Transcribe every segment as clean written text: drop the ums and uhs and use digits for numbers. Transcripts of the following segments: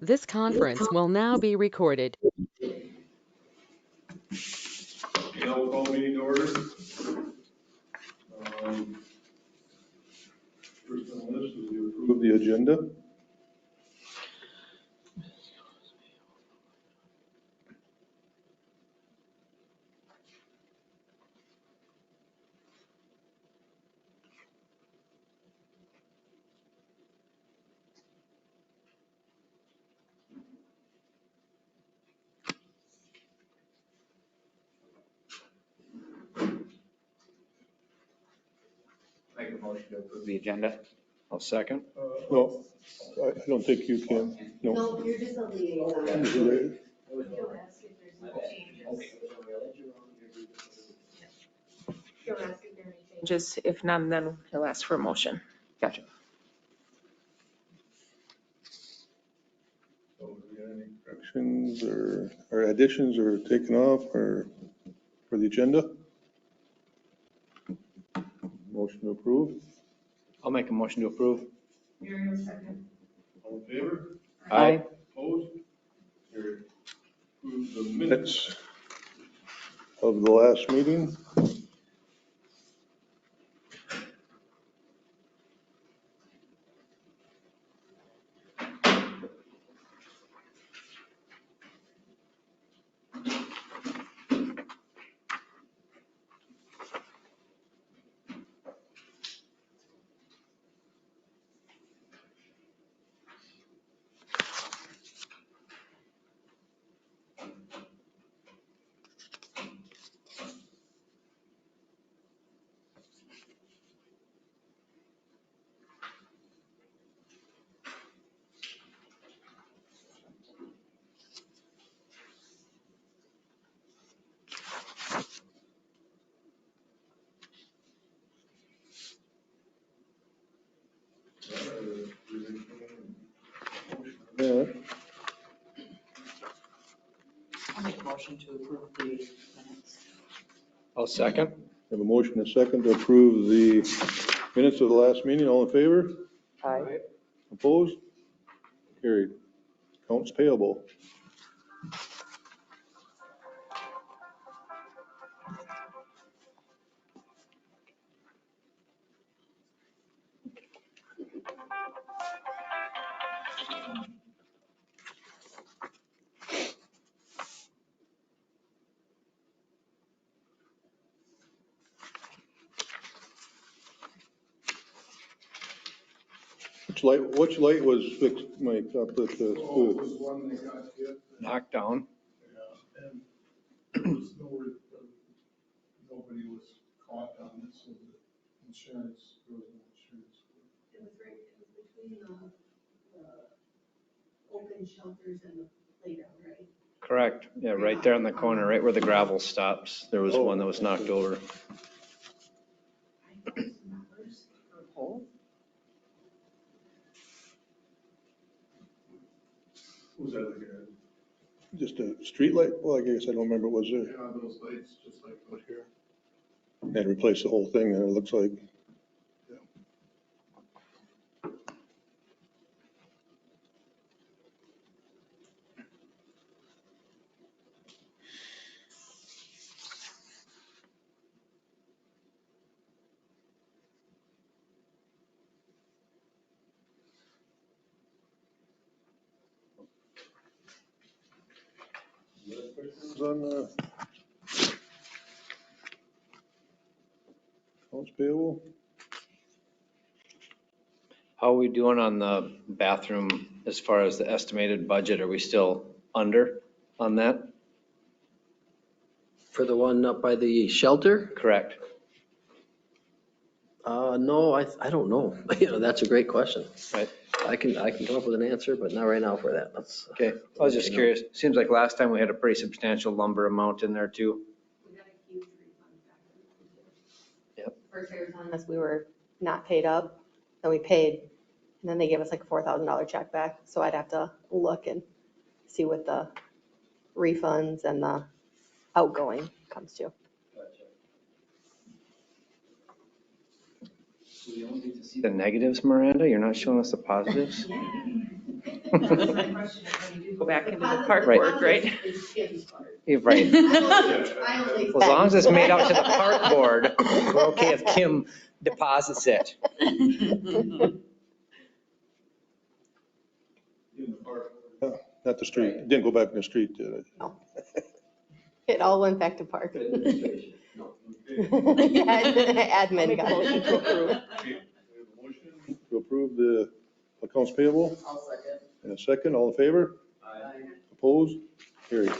This conference will now be recorded. Now we'll call meeting to order. First on the list is to approve the agenda. Make a motion to approve the agenda. I'll second. No, I don't think you can. No. No, you're just a liaison. Right. He'll ask if there's any changes. He'll ask if there are any changes. If none, then he'll ask for a motion. Gotcha. So, do we have any corrections or additions or taken off or for the agenda? Motion to approve. I'll make a motion to approve. Muriel, second. All in favor? Aye. Opposed? Carried. Approve the minutes of the last meeting. Yeah. I'll make a motion to approve the minutes. I'll second. Have a motion and a second to approve the minutes of the last meeting. All in favor? Aye. Opposed? Carried. Accounts payable. Which light was fixed, Mike, up at the Oh, it school? was one that got hit. Knocked down. Yeah, and there was nobody was caught on it, so the insurance, there was no insurance. It was between the open shelters and the playground, right? Correct. Yeah, right there in the corner, right where the gravel stops. There was one that was knocked over. Was that like a, Just a street light? Well, I guess I don't remember. Was there? yeah, those lights, just like out here? They had to replace the whole thing there, it looks like. On accounts payable? How are we doing on the bathroom as far as the estimated budget? Are we still under on that? For the one up by the shelter? Correct. No, I don't know. You know, that's a great question. Right. I can come up with an answer, but not right now for that. Okay. I was just curious. Seems like last time we had a pretty substantial lumber amount in there too. We got a huge refund back. Yep. First they were telling us we were not paid up, then we paid, and then they gave us like a $4,000 check back. So I'd have to look and see what the refunds and the outgoing comes to. We only get to see the negatives, Miranda? You're not showing us the positives? My question is when you do go back into the park Right. board, right? You're right. As long as it's made out to the park board, we're okay if Kim deposits it. Not the street. It didn't go back in the street, did it? No. It all went back to park. Yeah, admin got it. To approve the accounts payable? I'll second. In a second, all in favor? Opposed? Carried.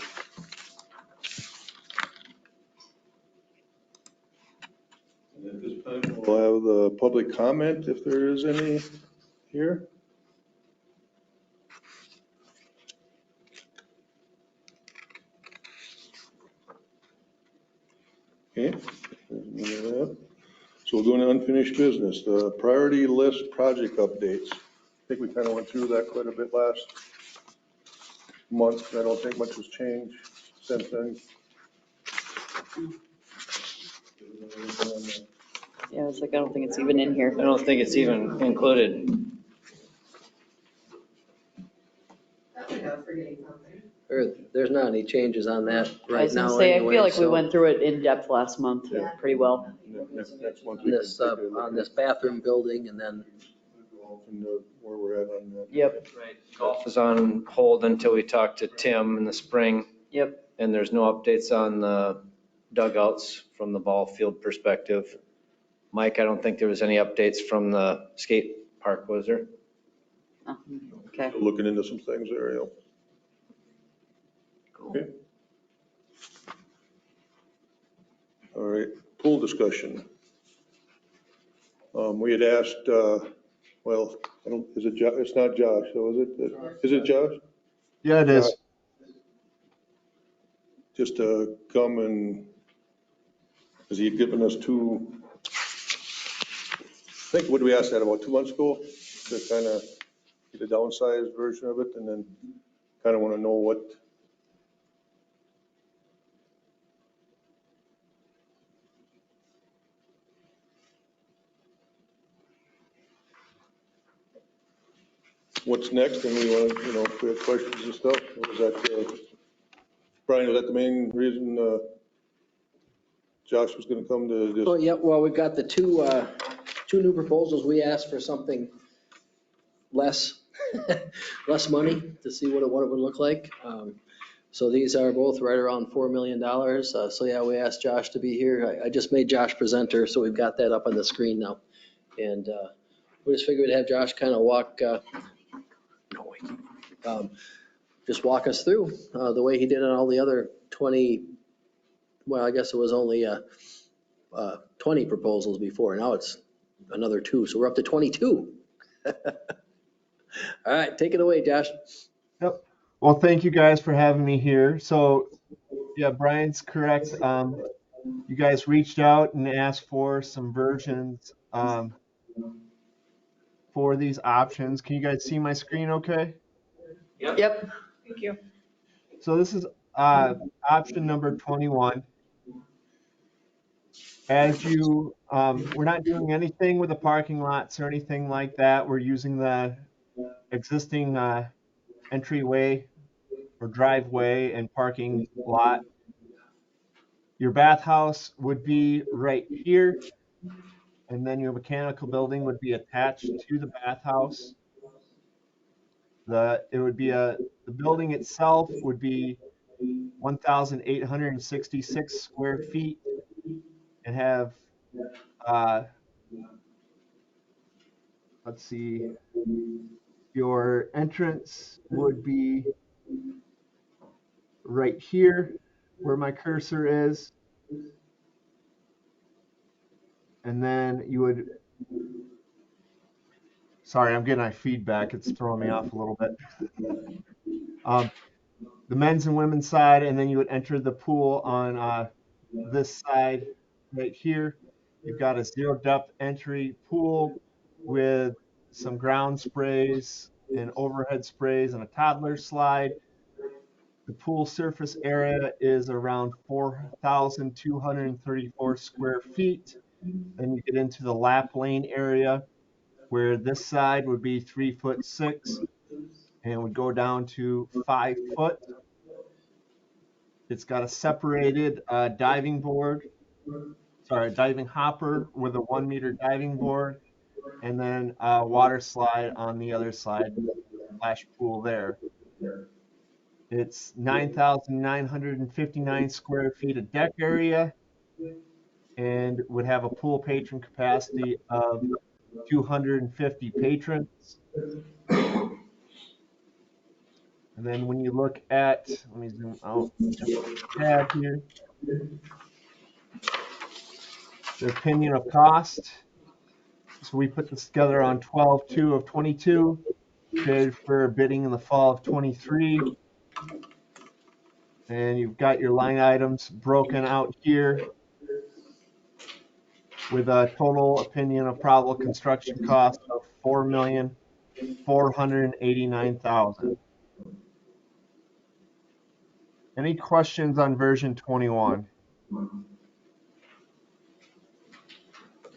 And at this time, we'll have the public comment if there is any here. Okay. So we'll go into unfinished business, the priority list project updates. I think we kind of went through that quite a bit last month. I don't think much has changed since then. Yeah, it's like, I don't think it's even in here. I don't think it's even included. There's not any changes on that I right was gonna now say, I anyway, feel like we so- went through it in depth last month pretty well. Next month. On this, on this bathroom building, and then, Where we're at on that. Yep, Right. Golf is on hold until we talk to Tim in the spring, yep. and there's no updates on the dugouts from the ball field perspective. Mike, I don't think there was any updates from the skate park, was there? Oh, okay. Still looking into some things there, yeah. Okay. All right, pool discussion. We had asked, well, I don't, is it Josh? It's not Josh, so is it? Is it Josh? Yeah, it is. Just to come and, has he given us two, I think, what did we ask that about 2 months ago? To kind of get a downsized version of it, and then kind of want to know what, what's next, and we want to, if we have questions and stuff. What was that, Brian, was that the main reason Josh was going to come to oh, just, yeah, well, we've got the two new proposals. We asked for something less, less money to see what it would look like. So these are both right around $4 million. So yeah, we asked Josh to be here. I just made Josh presenter, so we've got that up on the screen now. And we just figured we'd have Josh kind of just walk us through the way he did on all the other 20, well, I guess it was only 20 proposals before. Now it's another 2, so we're up to 22. All right, take it away, Josh. Yep. Well, thank you guys for having me here. So, yeah, Brian's correct. You guys reached out and asked for some versions for these options. Can you guys see my screen okay? Yep. Thank you. So this is option number 21. As you, we're not doing anything with the parking lots or anything like that. We're using the existing entryway or driveway and parking lot. Your bathhouse would be right here, and then your mechanical building would be attached to the bathhouse. It would be the building itself would be 1,866 square feet and have, let's see, your entrance would be right here where my cursor is. And then you would, sorry, I'm getting my feedback. It's throwing me off a little bit. The men's and women's side, and then you would enter the pool on this side right here. You've got a zero depth entry pool with some ground sprays and overhead sprays and a toddler slide. The pool surface area is around 4,234 square feet. Then you get into the lap lane area where this side would be 3'6", and would go down to 5 foot. It's got a separated diving hopper with a 1 meter diving board, and then a water slide on the other side, splash pool there. It's 9,959 square feet of deck area and would have a pool patron capacity of 250 patrons. And then when you look at, let me zoom out just a tad here, the opinion of cost. So we put this together on 12/2 of 22, bid for bidding in the fall of 23. And you've got your line items broken out here with a total opinion of probable construction cost of $4,489,000. Any questions on version 21?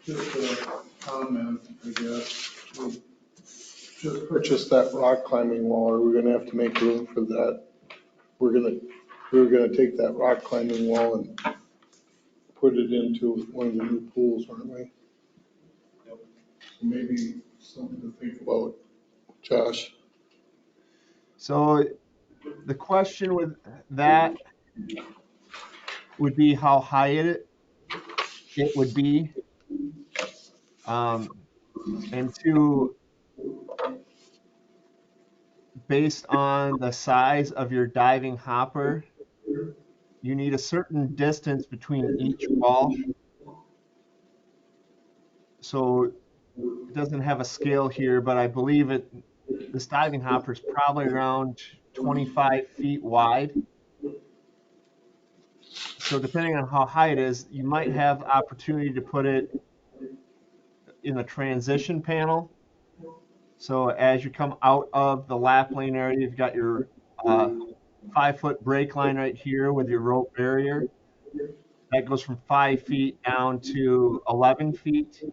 Just a comment, I guess. We just purchased that rock climbing wall. Are we gonna have to make room for that? We were gonna take that rock climbing wall and put it into one of the new pools, aren't we? So maybe something to think about, Josh. So the question with that would be how high it would be. And two, based on the size of your diving hopper, you need a certain distance between each wall. So it doesn't have a scale here, but I believe this diving hopper is probably around 25 feet wide. So depending on how high it is, you might have opportunity to put it in a transition panel. So as you come out of the lap lane area, you've got your 5 foot brake line right here with your rope barrier. That goes from 5 feet down to 11 feet.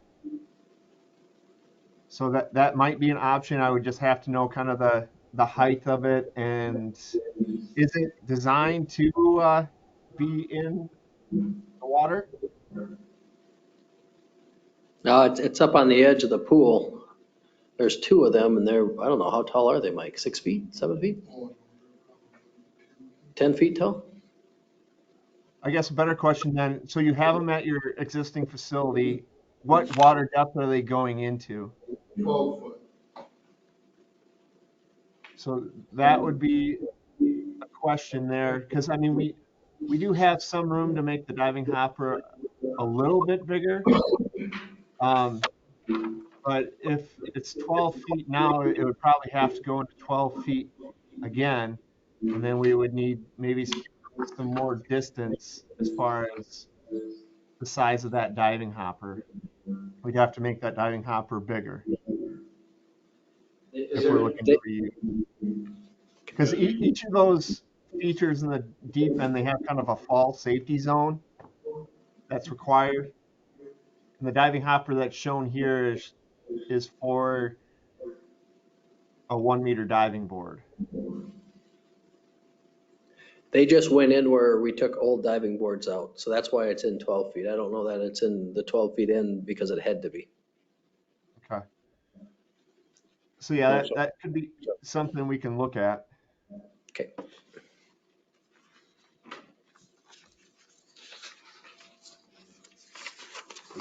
So that might be an option. I would just have to know kind of the height of it, and is it designed to be in the water? No, it's up on the edge of the pool. There's two of them and they're, I don't know, how tall are they, Mike? 6 feet, 7 feet? 10 feet tall? I guess a better question then, so you have them at your existing facility. What water depth are they going into? 12 foot. So that would be a question there, because I mean, we do have some room to make the diving hopper a little bit bigger. But if it's 12 feet now, it would probably have to go into 12 feet again. And then we would need maybe some more distance as far as the size of that diving hopper. We'd have to make that diving hopper bigger if we're looking for you. Because each of those features in the deep end, they have kind of a fall safety zone that's required. And the diving hopper that's shown here is for a 1 meter diving board. They just went in where we took old diving boards out, so that's why it's in 12 feet. I don't know that it's in the 12 feet in because it had to be. Okay. So yeah, that could be something we can look at. Okay.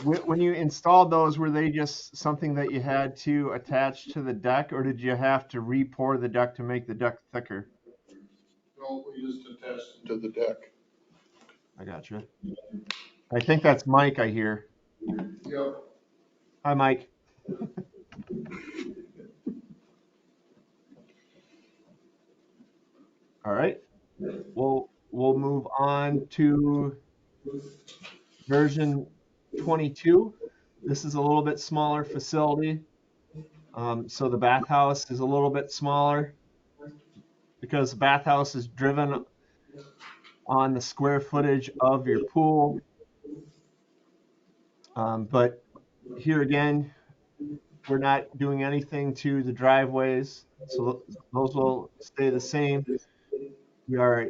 When you installed those, were they just something that you had to attach to the deck, or did you have to re-pour the deck to make the deck thicker? No, we just attached it to the deck. I got you. I think that's Mike I hear. Yep. Hi, Mike. All right. We'll move on to version 22. This is a little bit smaller facility. So the bathhouse is a little bit smaller because the bathhouse is driven on the square footage of your pool. But here again, we're not doing anything to the driveways, so those will stay the same. We are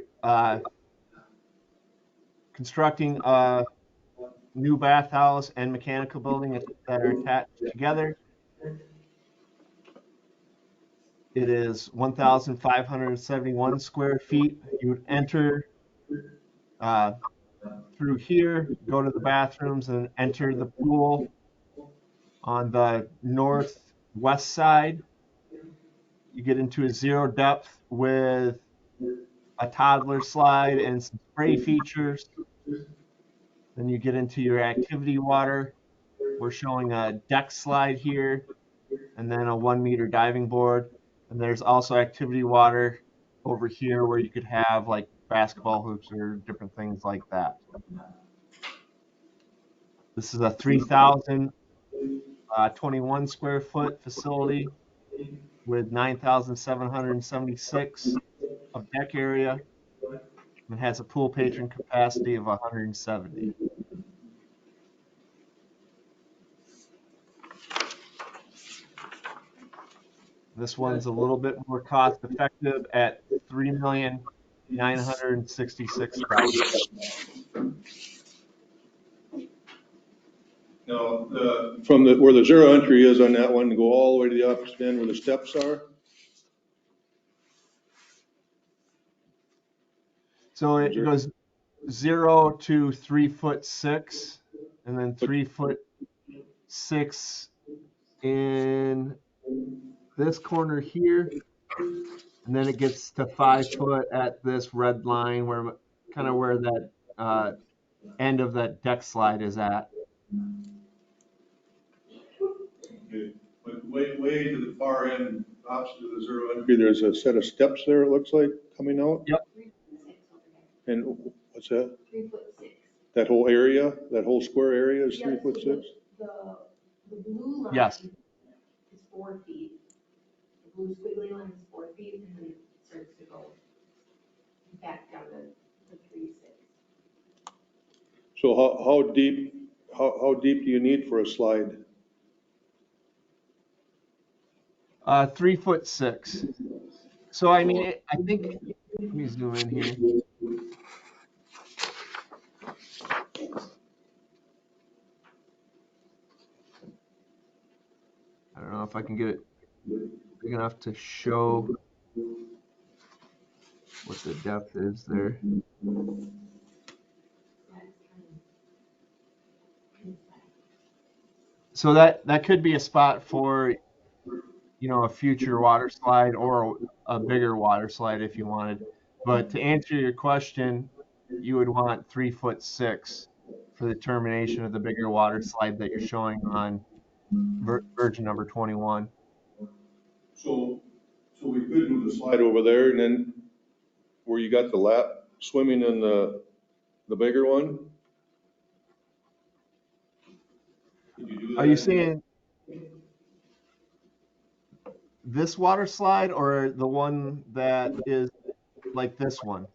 constructing a new bathhouse and mechanical building that are attached together. It is 1,571 square feet. You would enter through here, go to the bathrooms, and enter the pool on the northwest side. You get into a zero depth with a toddler slide and some spray features. Then you get into your activity water. We're showing a deck slide here and then a 1 meter diving board. And there's also activity water over here where you could have like basketball hoops or different things like that. This is a 3,021 square foot facility with 9,776 of deck area and has a pool patron capacity of 170. This one's a little bit more cost effective at $3,966,000. Now, from where the zero entry is on that one, go all the way to the opposite end where the steps are? So it goes 0 to 3'6", and then 3'6" in this corner here, and then it gets to 5 foot at this red line where kind of where that end of that deck slide is at. Okay. But way to the far end, opposite of the zero entry, there's a set of steps there, it looks like, coming out? Yep. And what's that? 3'6". That whole area, that whole square area is 3'6"? The blue line. Yes. Is 4 feet. The blue squiggly line is 4 feet, and then it starts to go back down to 3'6". So how deep do you need for a slide? 3'6". So I mean, I think, let me zoom in here. I don't know if I can get it big enough to show what the depth is there. So that could be a spot for, you know, a future water slide or a bigger water slide if you wanted. But to answer your question, you would want 3'6" for the termination of the bigger water slide that you're showing on version number 21. So we could move the slide over there, and then where you got the lap swimming in the bigger one? Could you do that? Are you saying this water slide or the one that is like this one?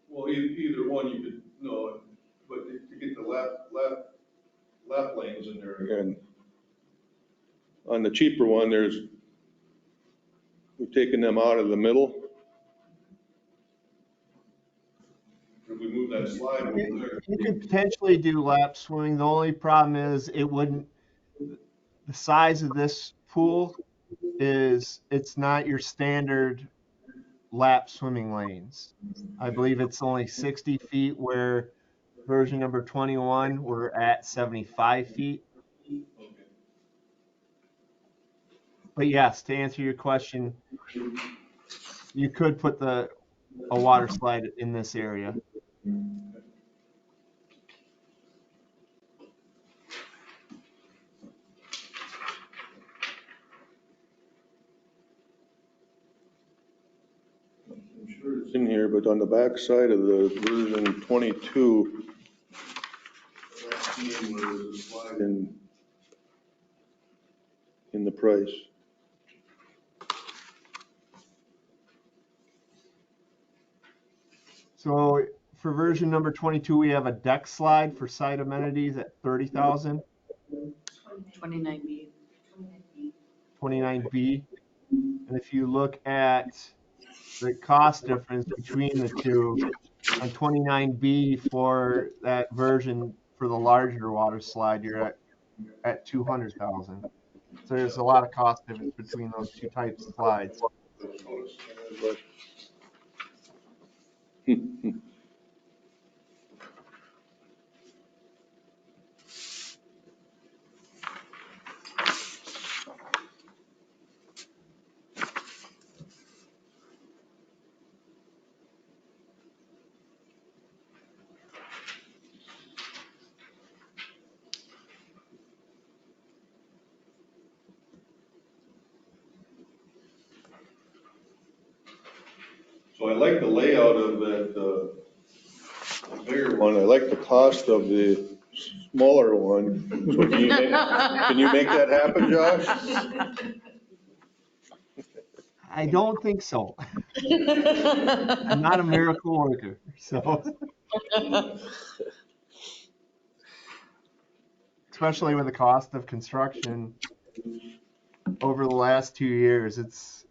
Well, either one you could, no, but to get the lap lanes in there again. On the cheaper one, we've taken them out of the middle. If we move that slide over there. You could potentially do lap swimming. The only problem is the size of this pool is, it's not your standard lap swimming lanes. I believe it's only 60 feet where version number 21 we're at 75 feet. But yes, to answer your question, you could put a water slide in this area. I'm sure it's in here, but on the back side of the version 22, I've seen where there's a slide in the price. So for version number 22, we have a deck slide for site amenities at $30,000. 29B. 29B. And if you look at the cost difference between the two, on 29B for that version for the larger water slide, you're at 200,000. So there's a lot of cost difference between those two types of slides. So I like the layout of that, the bigger one. I like the cost of the smaller one. So can you make that happen, Josh? I don't think so. I'm not a miracle worker, so. Especially with the cost of construction over the last 2 years, it's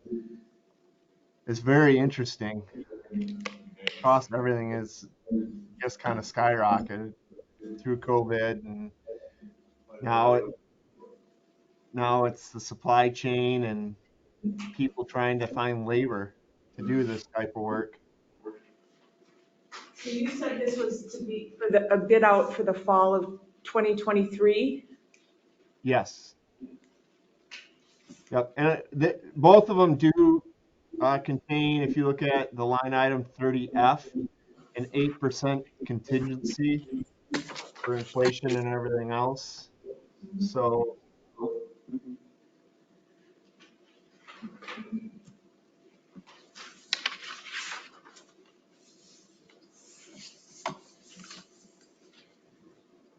very interesting. Cost of everything is just kind of skyrocketed through COVID, and now it's the supply chain and people trying to find labor to do this type of work. So you said this was to be for a bid out for the fall of 2023? Yes. Yep, and both of them do contain, if you look at the line item 30F, an 8% contingency for inflation and everything else. So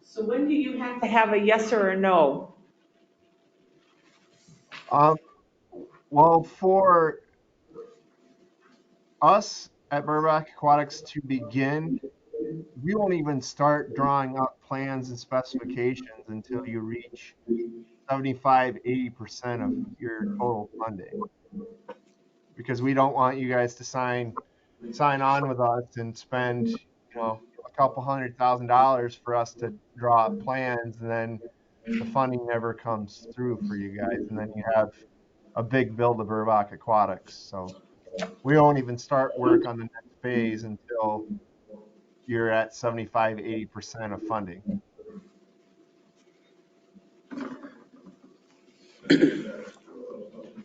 So when do you have to have a yes or a no? well, for us at Burbach Aquatics to begin, we won't even start drawing up plans and specifications until you reach 75-80% of your total funding, because we don't want you guys to sign on with us and spend a couple $100,000 for us to draw up plans, and then the funding never comes through for you guys, and then you have a big bill to Burbach Aquatics. So we won't even start work on the next phase until you're at 75-80% of funding.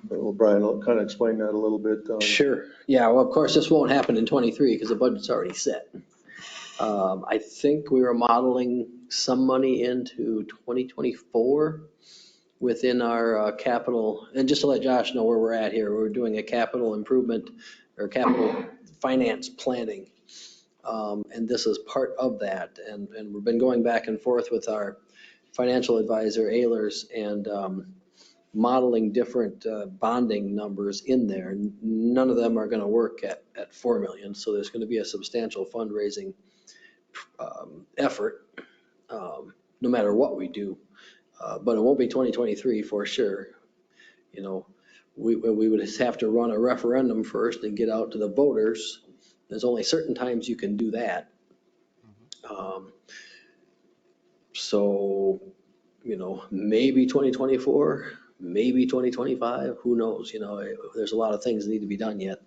Well, Brian, I'll kind of explain that a little bit. Sure. Yeah, well, of course, this won't happen in 23 because the budget's already set. I think we were modeling some money into 2024 within our capital. And just to let Josh know where we're at here, we're doing a capital improvement or capital finance planning. And this is part of that. And we've been going back and forth with our financial advisor, Ehlers, and modeling different bonding numbers in there. None of them are going to work at 4 million. So there's going to be a substantial fundraising effort, no matter what we do. But it won't be 2023 for sure. We would just have to run a referendum first and get out to the voters. There's only certain times you can do that. So, maybe 2024, maybe 2025, who knows? There's a lot of things that need to be done yet.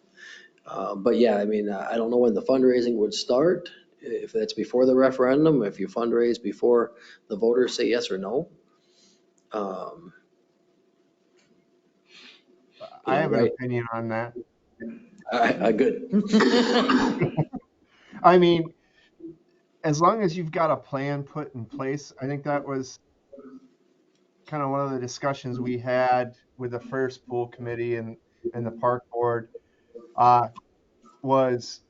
But yeah, I don't know when the fundraising would start, if that's before the referendum, if you fundraise before the voters say yes or no. I have an opinion on that. Good. As long as you've got a plan put in place, I think that was kind of one of the discussions we had with the first pool committee and the park board, was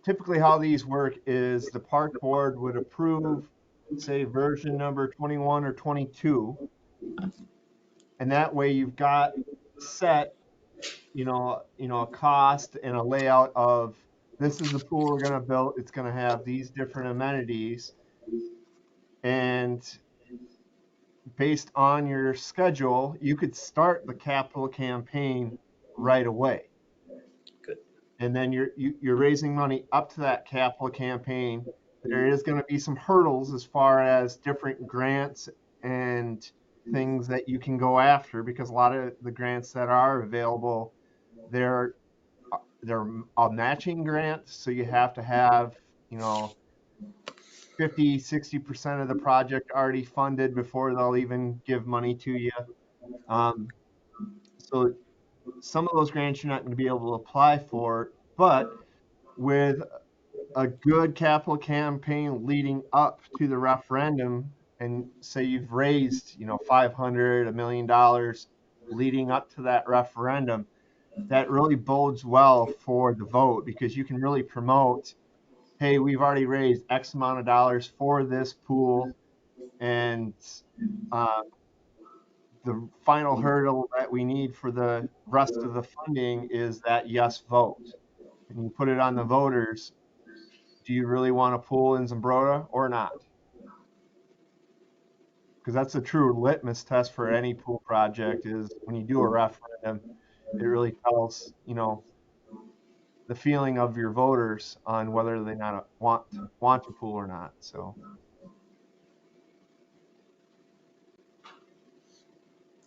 typically how these work is the park board would approve, say, version number 21 or 22. And that way you've got set, a cost and a layout of, this is the pool we're going to build. It's going to have these different amenities. And based on your schedule, you could start the capital campaign right away. Good. And then you're raising money up to that capital campaign. There is going to be some hurdles as far as different grants and things that you can go after, because a lot of the grants that are available, they're a matching grant, so you have to have 50-60% of the project already funded before they'll even give money to you. So some of those grants you're not going to be able to apply for, but with a good capital campaign leading up to the referendum, and say you've raised, $500, $1 million leading up to that referendum, that really bodes well for the vote, because you can really promote, hey, we've already raised X amount of dollars for this pool, and the final hurdle that we need for the rest of the funding is that yes vote. And you put it on the voters. Do you really want a pool in Zumbrota or not? Because that's a true litmus test for any pool project, is when you do a referendum, it really tells, the feeling of your voters on whether they not want a pool or not. So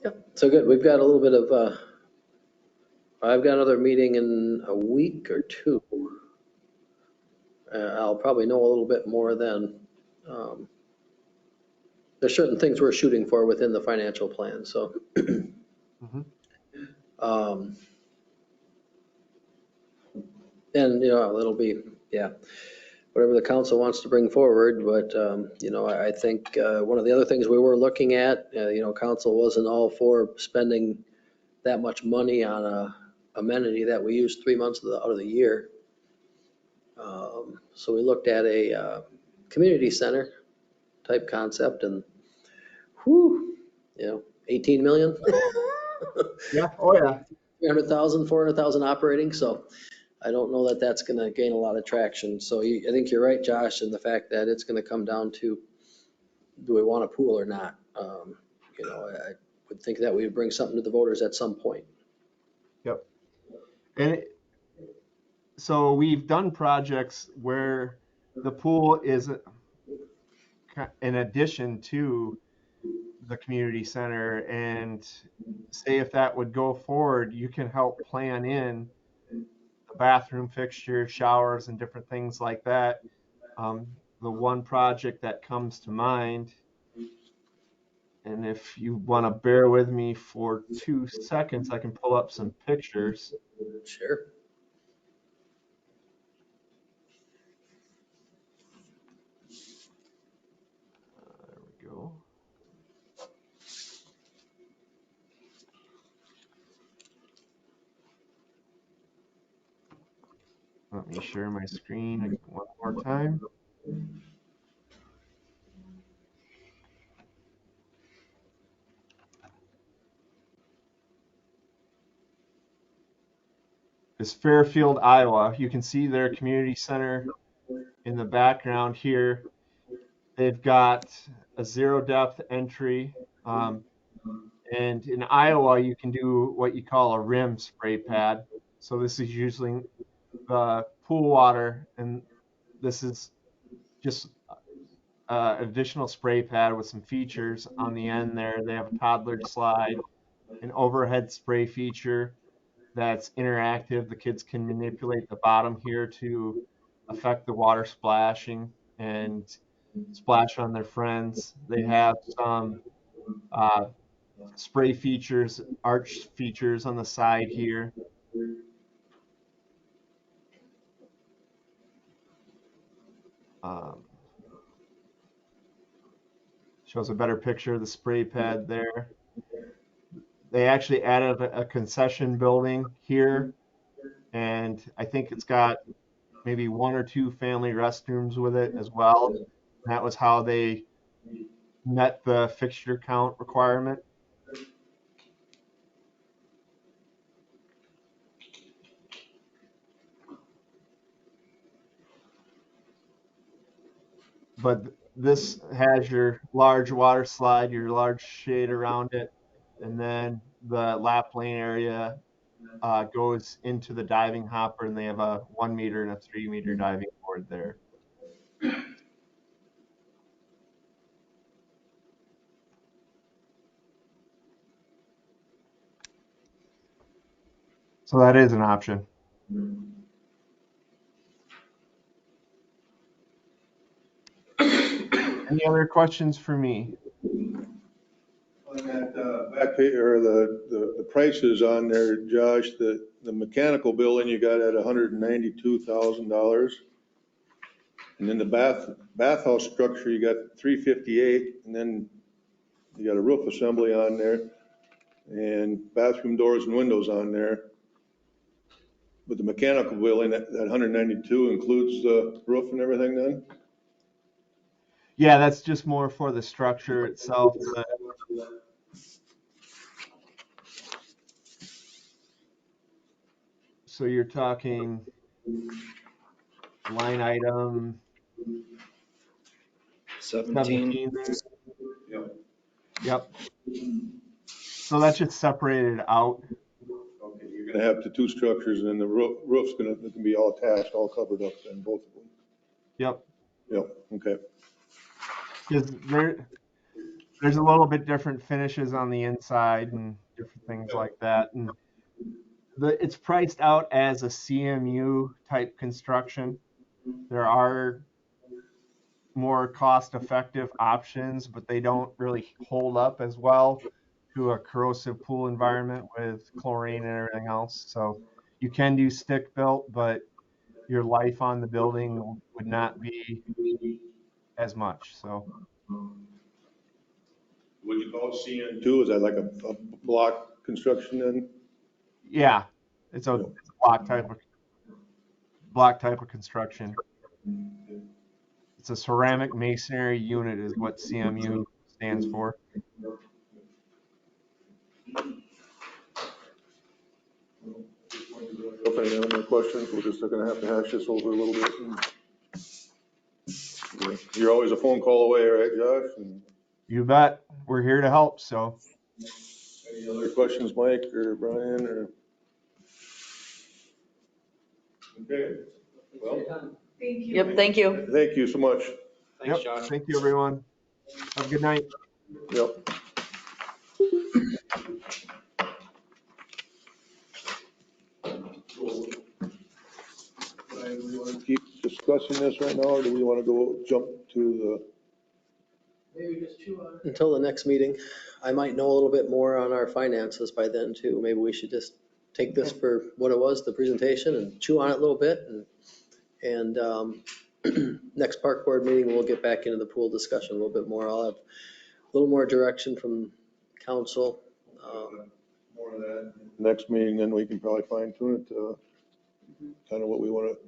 Yep. So good. We've got a little bit of, I've got another meeting in a week or two. I'll probably know a little bit more then. There's certain things we're shooting for within the financial plan, so. And, it'll be, whatever the council wants to bring forward, but, I think one of the other things we were looking at, council wasn't all for spending that much money on a amenity that we use 3 months out of the year. So we looked at a community center type concept, and 18 million. yeah, oh yeah. 300,000, 400,000 operating, so I don't know that that's going to gain a lot of traction. So I think you're right, Josh, in the fact that it's going to come down to, do we want a pool or not? I would think that we would bring something to the voters at some point. Yep. And so we've done projects where the pool is in addition to the community center, and say if that would go forward, you can help plan in the bathroom fixtures, showers, and different things like that. The one project that comes to mind, and if you want to bear with me for 2 seconds, I can pull up some pictures. Sure. There we go. Let me share my screen one more time. Is Fairfield, Iowa. You can see their community center in the background here. They've got a 0 depth entry. And in Iowa, you can do what you call a rim spray pad. So this is usually the pool water, and this is just additional spray pad with some features on the end there. They have a toddler slide, an overhead spray feature that's interactive. The kids can manipulate the bottom here to affect the water splashing and splash on their friends. They have some spray features, arch features on the side here. Shows a better picture of the spray pad there. They actually added a concession building here, and I think it's got maybe 1 or 2 family restrooms with it as well. That was how they met the fixture count requirement. But this has your large water slide, your large shade around it, and then the lap lane area goes into the diving hopper, and they have a 1 meter and a 3 meter diving board there. So that is an option. Any other questions for me? On that back page, or the prices on there, Josh, the mechanical building you got at $192,000. And then the bathhouse structure, you got 358, and then you got a roof assembly on there and bathroom doors and windows on there. But the mechanical building, that 192 includes the roof and everything then? Yeah, that's just more for the structure itself. So you're talking line item 17 there. Yep. Yep. So that's just separated out. Okay, you're gonna have the two structures, and then the roof's gonna be all attached, all covered up, then both of them. Yep. Yep, okay. Because there's a little bit different finishes on the inside and different things like that. And it's priced out as a CMU type construction. There are more cost-effective options, but they don't really hold up as well to a corrosive pool environment with chlorine and everything else. So you can do stick built, but your life on the building would not be as much. So Would you call it CN2? Is that like a block construction then? yeah, it's a block type of construction. It's a ceramic masonry unit is what CMU stands for. If any other questions, we're just gonna have to hash this over a little bit. You're always a phone call away, right, Josh? And You bet. We're here to help. So any other questions, Mike or Brian, or? Okay, well, Thank you. Yep, thank you. thank you so much. Thanks, yep. Josh. Thank you, everyone. Have a good night. Yep. Brian, do we want to keep discussing this right now, or do we want to go jump to Maybe just chew on it until the next meeting. I might know a little bit more on our finances by then too. Maybe we should just take this for what it was, the presentation, and chew on it a little bit. And next park board meeting, we'll get back into the pool discussion a little bit more. I'll have a little more direction from council. more of that next meeting, then we can probably fine tune it to kind of what we want to,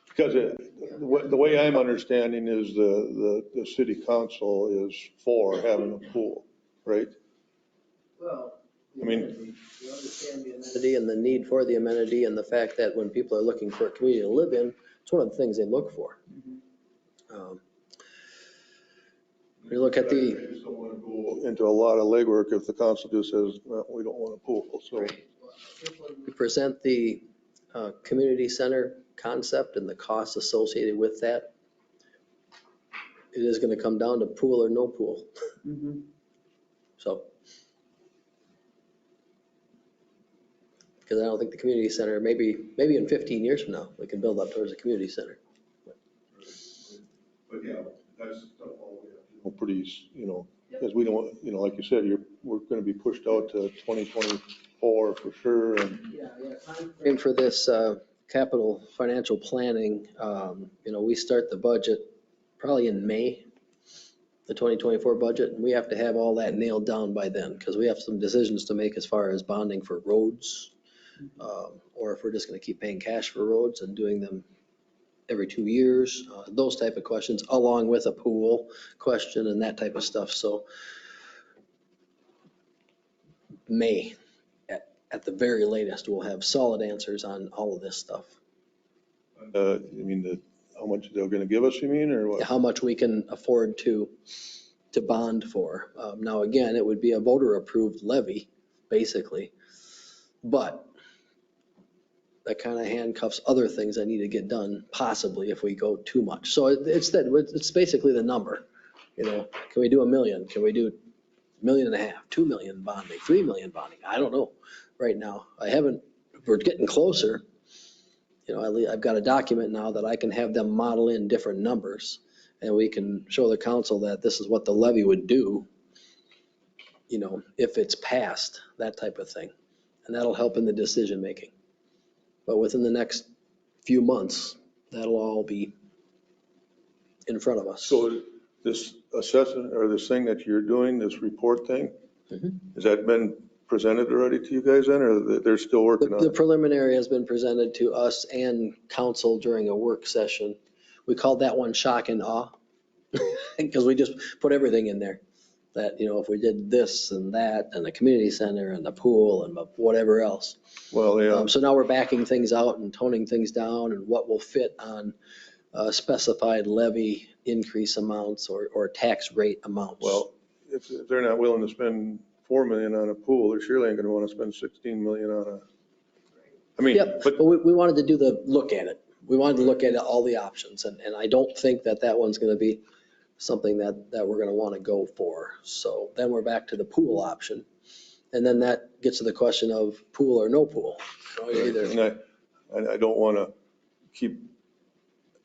because the way I'm understanding is the city council is for having a pool, right? Well, I mean, we understand the amenity and the need for the amenity, and the fact that when people are looking for a community to live in, it's one of the things they look for. We look at the. I just don't want to go into a lot of legwork if the council just says, well, we don't want a pool, so. We present the community center concept and the costs associated with that. It is going to come down to pool or no pool. So. Because I don't think the community center, maybe in 15 years from now, we can build up towards a community center. But yeah, that's stuff all we have to know pretty, because we don't, like you said, we're going to be pushed out to 2024 for sure. And And for this capital financial planning, we start the budget probably in May, the 2024 budget, and we have to have all that nailed down by then, because we have some decisions to make as far as bonding for roads, or if we're just going to keep paying cash for roads and doing them every 2 years, those type of questions, along with a pool question and that type of stuff. So May, at the very latest, we'll have solid answers on all of this stuff. I mean, how much they're gonna give us, you mean, or what? how much we can afford to bond for. Now, again, it would be a voter-approved levy, basically. But that kind of handcuffs other things that need to get done, possibly, if we go too much. So it's basically the number. You know, can we do 1 million? Can we do 1.5 million, 2 million bonding, 3 million bonding? I don't know right now. We're getting closer. You know, I've got a document now that I can have them model in different numbers, and we can show the council that this is what the levy would do, you know, if it's passed, that type of thing. And that'll help in the decision-making. But within the next few months, that'll all be in front of us. So this assessment or this thing that you're doing, this report thing, has that been presented already to you guys then, or they're still working on The it? preliminary has been presented to us and council during a work session. We called that one shock and awe because we just put everything in there. That, you know, if we did this and that and the community center and the pool and whatever else. Well, yeah. So now we're backing things out and toning things down and what will fit on specified levy increase amounts or tax rate amounts. Well, if they're not willing to spend 4 million on a pool, they're surely ain't gonna wanna spend 16 million on a, I mean, Yep, but but we wanted to do the look at it. We wanted to look at all the options, and I don't think that one's gonna be something that we're gonna wanna go for. So then we're back to the pool option. And then that gets to the question of pool or no pool. You know, either- and I don't wanna keep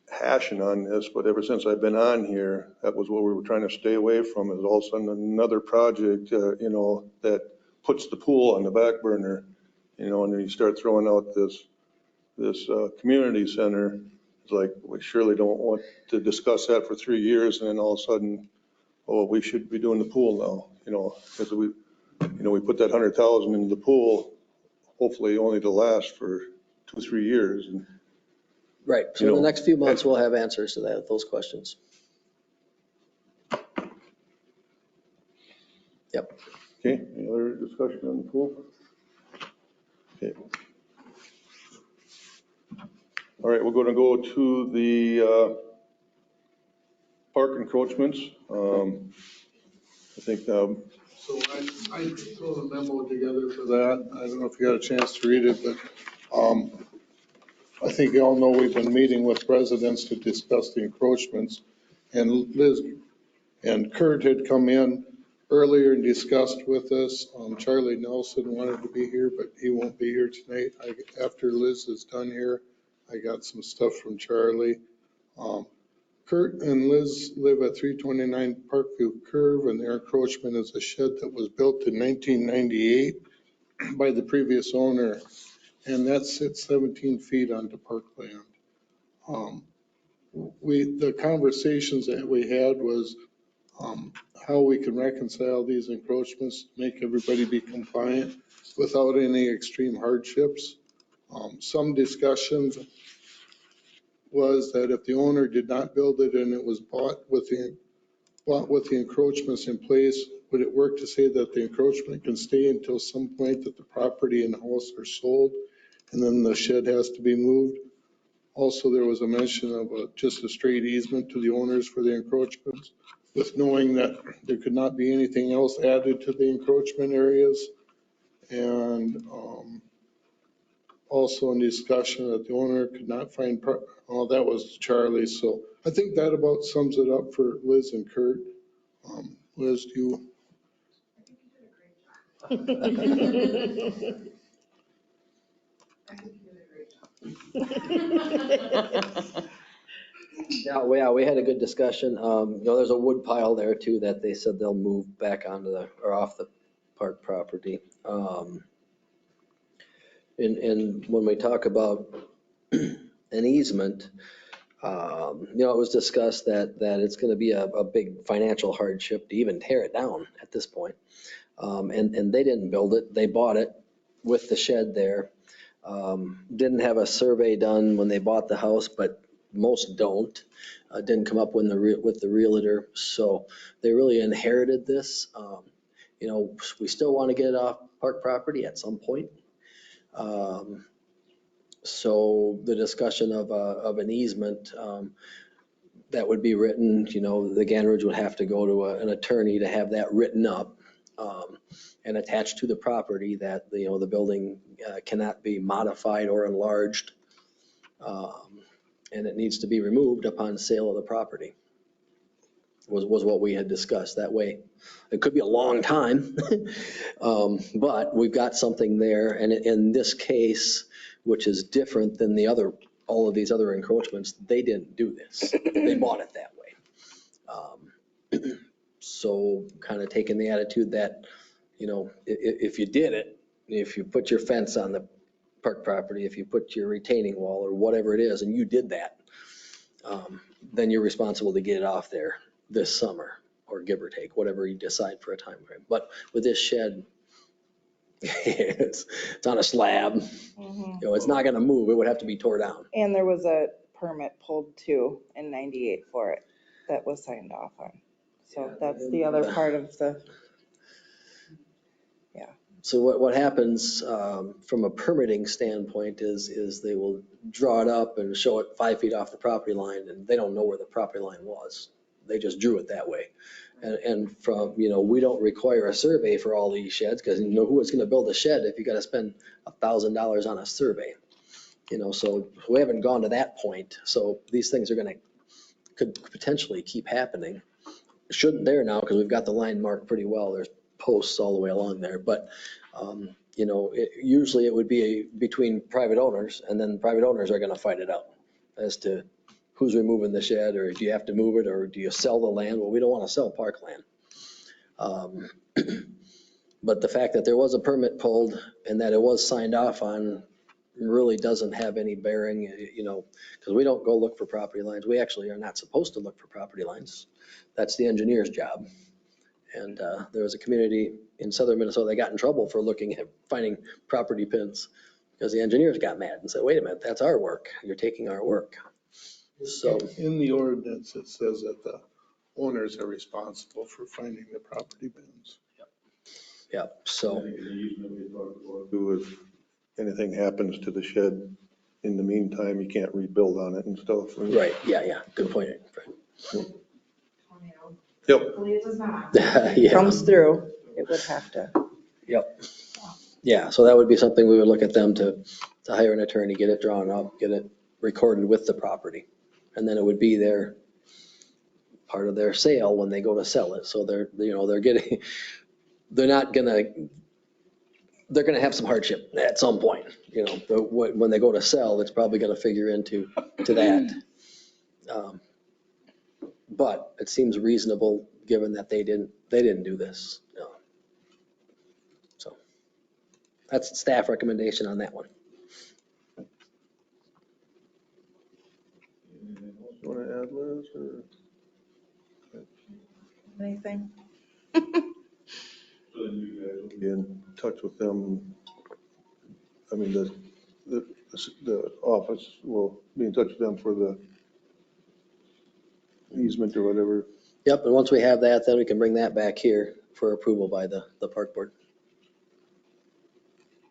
hashing on this, but ever since I've been on here, that was what we were trying to stay away from, is all of a sudden another project, you know, that puts the pool on the back burner, you know, and then you start throwing out this community center. It's like, we surely don't want to discuss that for 3 years and then all of a sudden, oh, we should be doing the pool now, you know, because we put that 100,000 into the pool, hopefully only to last for 2-3 years. And Right, so in the next few months, we'll have answers to those questions. Yep. okay, any other discussion on the pool? Okay. All right, we're going to go to the park encroachments. I think So I threw a memo together for that. I don't know if you got a chance to read it, but I think you all know we've been meeting with residents to discuss the encroachments. And Liz and Kurt had come in earlier and discussed with us. Charlie Nelson wanted to be here, but he won't be here tonight. After Liz is done here, I got some stuff from Charlie. Kurt and Liz live at 329 Parkview Curve, and their encroachment is a shed that was built in 1998 by the previous owner, and that sits 17 feet onto parkland. The conversations that we had was how we can reconcile these encroachments, make everybody be compliant without any extreme hardships. Some discussions was that if the owner did not build it and it was bought with the encroachments in place, would it work to say that the encroachment can stay until some point that the property and house are sold and then the shed has to be moved? Also, there was a mention of just a straight easement to the owners for the encroachments, with knowing that there could not be anything else added to the encroachment areas. And also in discussion that the owner could not find, that was Charlie. So I think that about sums it up for Liz and Kurt. Liz, do you? I think you did a great job. Yeah, we had a good discussion. You know, there's a wood pile there too that they said they'll move back onto or off the park property. And when we talk about an easement, you know, it was discussed that it's going to be a big financial hardship to even tear it down at this point. And they didn't build it. They bought it with the shed there. Didn't have a survey done when they bought the house, but most don't. Didn't come up with the realtor. So they really inherited this. You know, we still want to get it off park property at some point. So the discussion of an easement, that would be written, the Ganridge would have to go to an attorney to have that written up and attached to the property that, the building cannot be modified or enlarged. And it needs to be removed upon sale of the property, was what we had discussed. That way, it could be a long time, but we've got something there. And in this case, which is different than all of these other encroachments, they didn't do this. They bought it that way. So kind of taking the attitude that, if you did it, if you put your fence on the park property, if you put your retaining wall or whatever it is, and you did that, then you're responsible to get it off there this summer, or give or take, whatever you decide for a time frame. But with this shed, it's on a slab. It's not going to move. It would have to be tore down. And there was a permit pulled too in 98 for it that was signed off on. So that's the other part of the, So what happens from a permitting standpoint is they will draw it up and show it 5 feet off the property line, and they don't know where the property line was. They just drew it that way. And from, we don't require a survey for all these sheds, because who is going to build a shed if you got to spend $1,000 on a survey? So we haven't gone to that point. So these things could potentially keep happening. Shouldn't there now, because we've got the line marked pretty well. There's posts all the way along there, but usually it would be between private owners, and then private owners are going to fight it out as to who's removing the shed, or do you have to move it, or do you sell the land? Well, we don't want to sell parkland. But the fact that there was a permit pulled and that it was signed off on really doesn't have any bearing, because we don't go look for property lines. We actually are not supposed to look for property lines. That's the engineer's job. And there was a community in southern Minnesota that got in trouble for finding property pins, because the engineers got mad and said, wait a minute, that's our work. You're taking our work. So in the ordinance, it says that the owners are responsible for finding the property bins. yeah, so If anything happens to the shed in the meantime, you can't rebuild on it and stuff. right, yeah, good point. Yep. Hopefully it does not. Yeah. comes through, it would have to. Yep. Yeah, so that would be something we would look at them to hire an attorney, get it drawn up, get it recorded with the property. And then it would be part of their sale when they go to sell it. So they're gonna have some hardship at some point, when they go to sell, it's probably gonna figure into that. But it seems reasonable, given that they didn't do this. So that's staff recommendation on that one. You want to add, Liz, or? Anything? So then you guys will be in touch with them. I mean, the office will be in touch with them for the easement or whatever. Yep, and once we have that, then we can bring that back here for approval by the park board.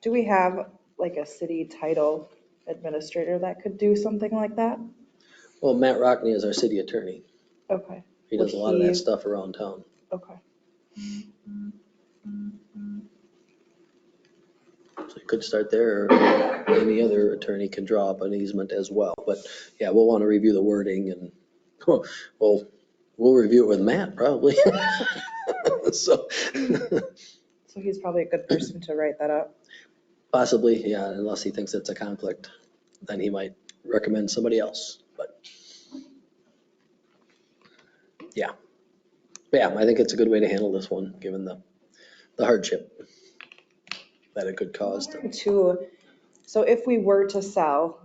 Do we have like a city title administrator that could do something like that? Well, Matt Rockney is our city attorney. Okay, He does Would a lot of he- that stuff around town. okay. So you could start there, or any other attorney can draw up an easement as well. But yeah, we'll want to review the wording, and we'll review it with Matt probably. So So he's probably a good person to write that up. possibly, yeah, unless he thinks it's a conflict, then he might recommend somebody else. But yeah, I think it's a good way to handle this one, given the hardship that it could cause. So if we were to sell,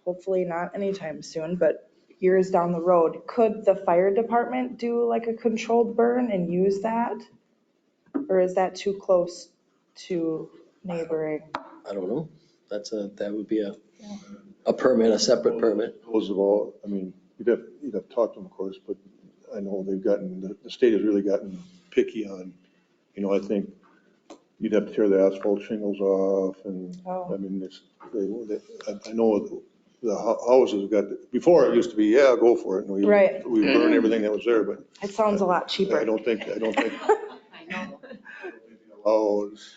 hopefully not anytime soon, but years down the road, could the fire department do like a controlled burn and use that? Or is that too close to neighboring? I don't know. That would be a permit, a separate permit. Those of all, I mean, you'd have to talk to them, of course, but I know the state has really gotten picky on, I think you'd have to tear the asphalt shingles off and, Oh. I mean, I know the houses before it used to be, yeah, go for it. And Right. we burn everything that was there, but It sounds a lot I cheaper. don't think I know. allows,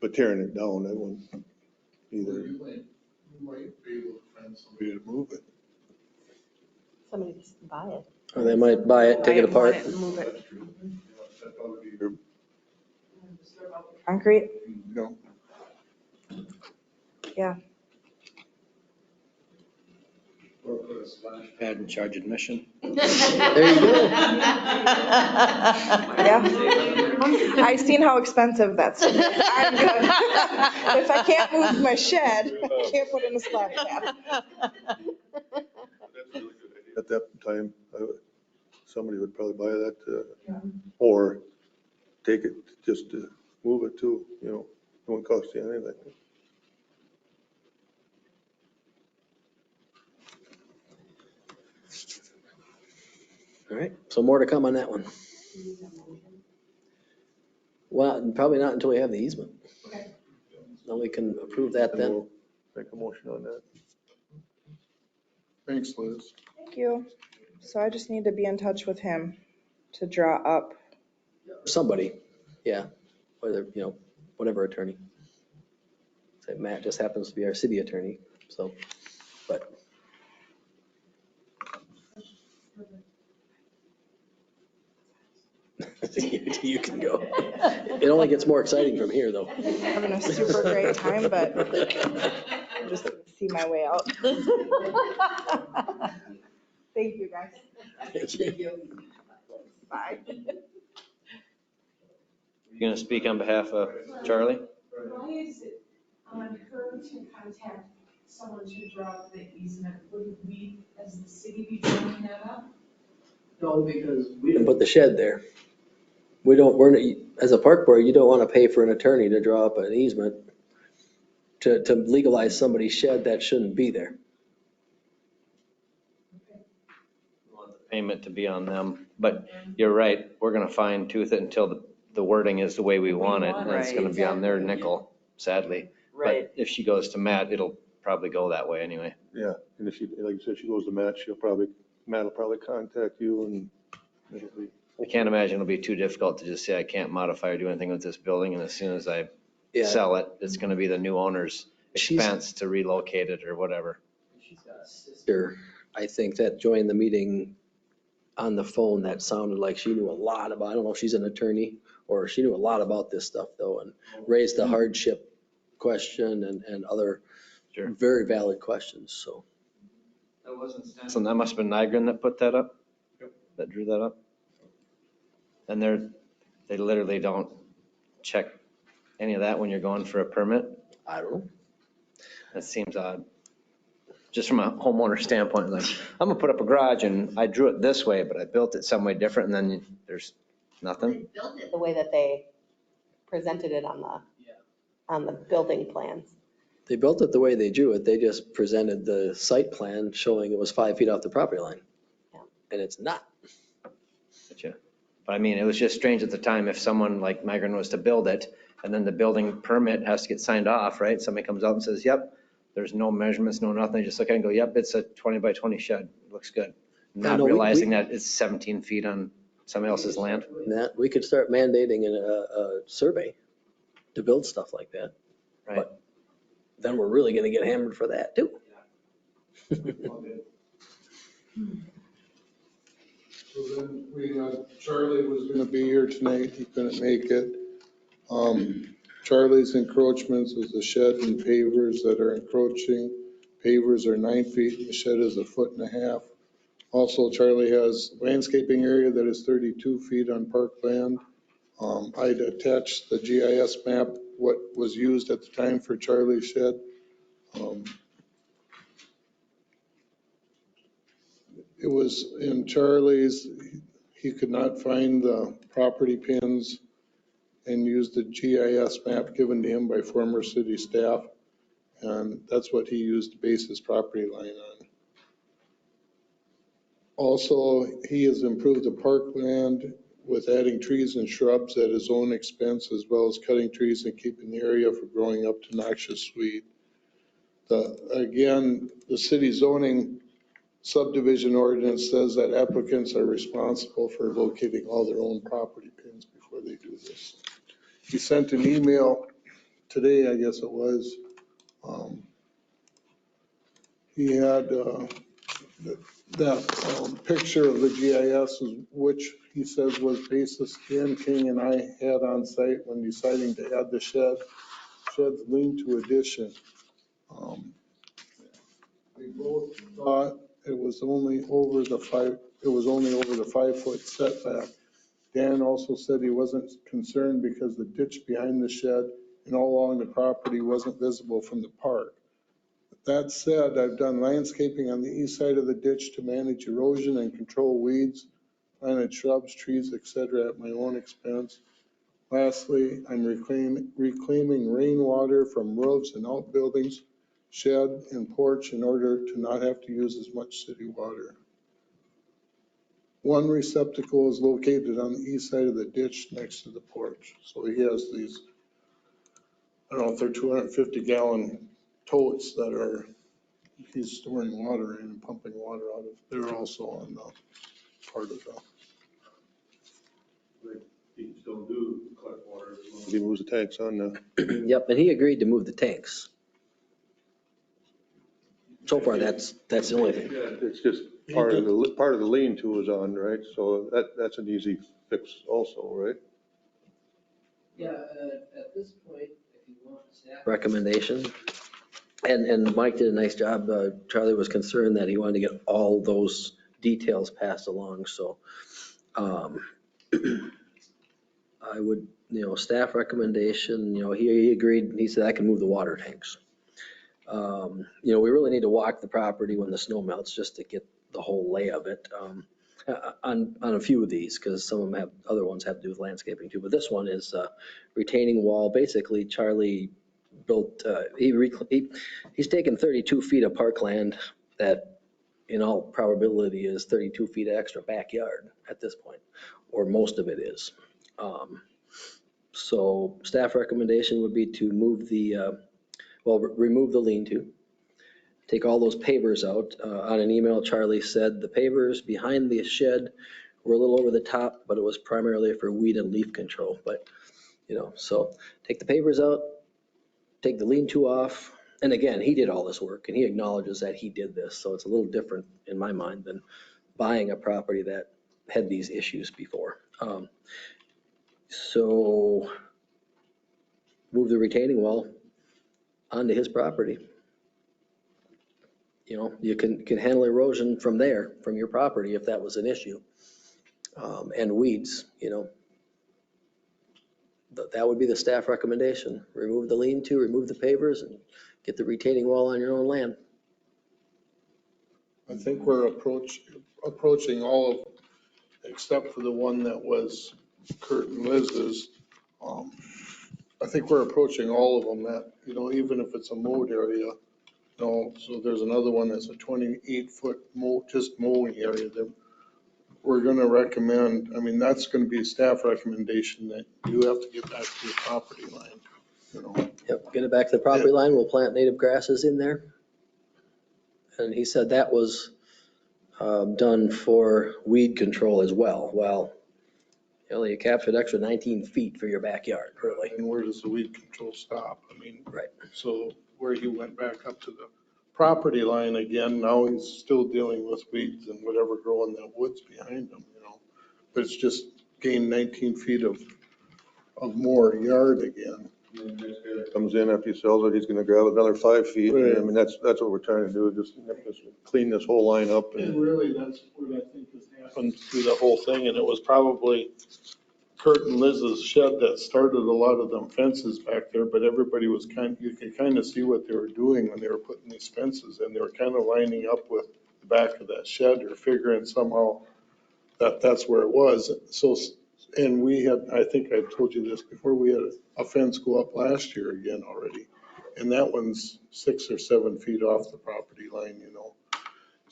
but tearing it down, that wouldn't either. You might be able to find somebody to move it. Somebody just buy it. Or they might buy it, take it apart. Move it. That'd probably be your, Concrete? You know, Yeah. Or put a splash pad and charge admission. There you go. Yeah. I've seen how expensive that's. I'm good. If I can't move my shed, I can't put in a splash pad. at that time, somebody would probably buy that, or take it just to move it too, you know, it won't cost you anything. All right, so more to come on that one. Well, probably not until we have the easement. Then we can approve that And then. we'll make a motion on that. thanks, Liz. Thank you. So I just need to be in touch with him to draw up. Somebody, yeah, whether, you know, whatever attorney. Say Matt just happens to be our city attorney, so, but. You can go. It only gets more exciting from here, though. Having a super great time, but I'm just gonna see my way out. Thank you, guys. Bye. You gonna speak on behalf of Charlie? Why is it on her to contact someone to draw up the easement? Wouldn't we, as the city, be drawing that up? No, because we didn't put the shed there. As a park board, you don't want to pay for an attorney to draw up an easement to legalize somebody's shed that shouldn't be there. We want the payment to be on them, but you're right, we're gonna fine tooth it until the wording is the way we want it, and it's gonna be on their nickel, sadly. Right. But if she goes to Matt, it'll probably go that way anyway. Yeah, and if she, like you said, she goes to Matt, Matt will probably contact you and it'll be. I can't imagine it'll be too difficult to just say, I can't modify or do anything with this building, and as soon as I Yeah. sell it, it's gonna be the new owner's She's- expense to relocate it or whatever. She's got a sister, I think, that joined the meeting on the phone that sounded like she knew a lot about, I don't know if she's an attorney or she knew a lot about this stuff though, and raised the hardship question and other Sure. very valid questions, so. That wasn't Stenson, that must have been Nygren that put that up? That drew that up? And they literally don't check any of that when you're going for a permit? I don't know. That seems odd. Just from a homeowner standpoint, like, I'm gonna put up a garage and I drew it this way, but I built it some way different, and then there's nothing? They built it the way that they presented it on the building plans. They built it the way they drew it, they just presented the site plan showing it was 5 feet off the property line. Yeah. And it's not. Gotcha. But I mean, it was just strange at the time if someone like Nygren was to build it, and then the building permit has to get signed off, right? Somebody comes out and says, yep, there's no measurements, no nothing. They just look at it and go, yep, it's a 20 by 20 shed. It looks good. Not no, we- realizing that it's 17 feet on somebody else's land. That, we could start mandating a survey to build stuff like that. Right. But then we're really gonna get hammered for that too. So then Charlie was gonna be here tonight, he couldn't make it. Charlie's encroachments is the shed and pavers that are encroaching. Pavers are 9 feet, and the shed is 1.5 feet. Also, Charlie has landscaping area that is 32 feet on parkland. I'd attached the GIS map, what was used at the time for Charlie's shed. It was in Charlie's, he could not find the property pins and used the GIS map given to him by former city staff. And that's what he used to base his property line on. Also, he has improved the parkland with adding trees and shrubs at his own expense, as well as cutting trees and keeping the area from growing up to noxious weed. Again, the city zoning subdivision ordinance says that applicants are responsible for locating all their own property pins before they do this. He sent an email today, I guess it was. He had that picture of the GIS, which he says was basis Dan King and I had on site when deciding to add the shed's lean-to addition. We both thought it was only over the 5-foot setback. Dan also said he wasn't concerned because the ditch behind the shed and all along the property wasn't visible from the park. That said, I've done landscaping on the east side of the ditch to manage erosion and control weeds, planted shrubs, trees, etc. at my own expense. Lastly, I'm reclaiming rainwater from roofs and outbuildings, shed and porch in order to not have to use as much city water. One receptacle is located on the east side of the ditch next to the porch. So he has these, I don't know if they're 250-gallon totes that he's storing water in and pumping water out of. They're also on the part of the. He can still do collect water as long as he moves the tanks on the. Yep, and he agreed to move the tanks. So far, that's the only thing. It's just part of the lean-to is on, right? So that's an easy fix also, right? Yeah, at this point, if you want staff recommendation, and Mike did a nice job. Charlie was concerned that he wanted to get all those details passed along, so I would, staff recommendation, he agreed, he said I can move the water tanks. We really need to walk the property when the snow melts just to get the whole lay of it on a few of these, because some of them other ones have to do with landscaping too. But this one is retaining wall. Basically, Charlie built, he's taken 32 feet of parkland that in all probability is 32 feet of extra backyard at this point, or most of it is. So staff recommendation would be to move remove the lean-to, take all those pavers out. On an email, Charlie said the pavers behind the shed were a little over the top, but it was primarily for weed and leaf control. But, so take the pavers out, take the lean-to off. And again, he did all this work and he acknowledges that he did this. So it's a little different in my mind than buying a property that had these issues before. So move the retaining wall onto his property. You can handle erosion from there, from your property, if that was an issue. And weeds, that would be the staff recommendation. Remove the lean-to, remove the pavers, and get the retaining wall on your own land. I think we're approaching all of, except for the one that was Kurt and Liz's. I think we're approaching all of them that, even if it's a mowed area. So there's another one that's a 28-foot just mowing area that we're going to recommend. I mean, that's going to be a staff recommendation that you have to get back to your property line. Yep, get it back to the property line. We'll plant native grasses in there. And he said that was done for weed control as well. Well, you captured extra 19 feet for your backyard, really. And where does the weed control stop? I mean, right. So where he went back up to the property line again, now he's still dealing with weeds and whatever growing that woods behind him, But it's just gained 19 feet of more yard again. Comes in after he sells it, he's gonna grab another 5 feet. Right. I mean, that's what we're trying to do, just clean this whole line up. And really, that's what I think has happened through the whole thing, and it was probably Kurt and Liz's shed that started a lot of them fences back there, but everybody was you could kind of see what they were doing when they were putting these fences in. They were kind of lining up with the back of that shed or figuring somehow that that's where it was. So, and we had, I think I told you this before, we had a fence go up last year again already. And that one's 6 or 7 feet off the property line,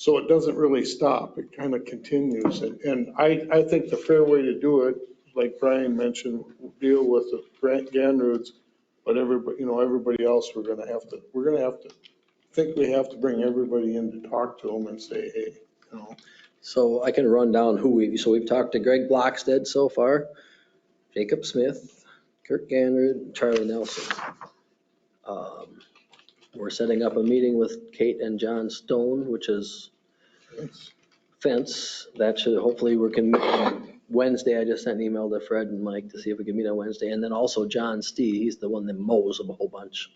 So it doesn't really stop. It kind of continues. And I think the fair way to do it, like Brian mentioned, deal with the Ganroods, but everybody else, we're going to have to, I think we have to bring everybody in to talk to them and say, hey, So I can run down so we've talked to Greg Blockstead so far, Jacob Smith, Kirk Ganrud, Charlie Nelson. We're setting up a meeting with Kate and John Stone, which is fence. That should, hopefully we can, Wednesday, I just sent an email to Fred and Mike to see if we can meet on Wednesday. And then also John Stee, he's the one that mows a whole bunch.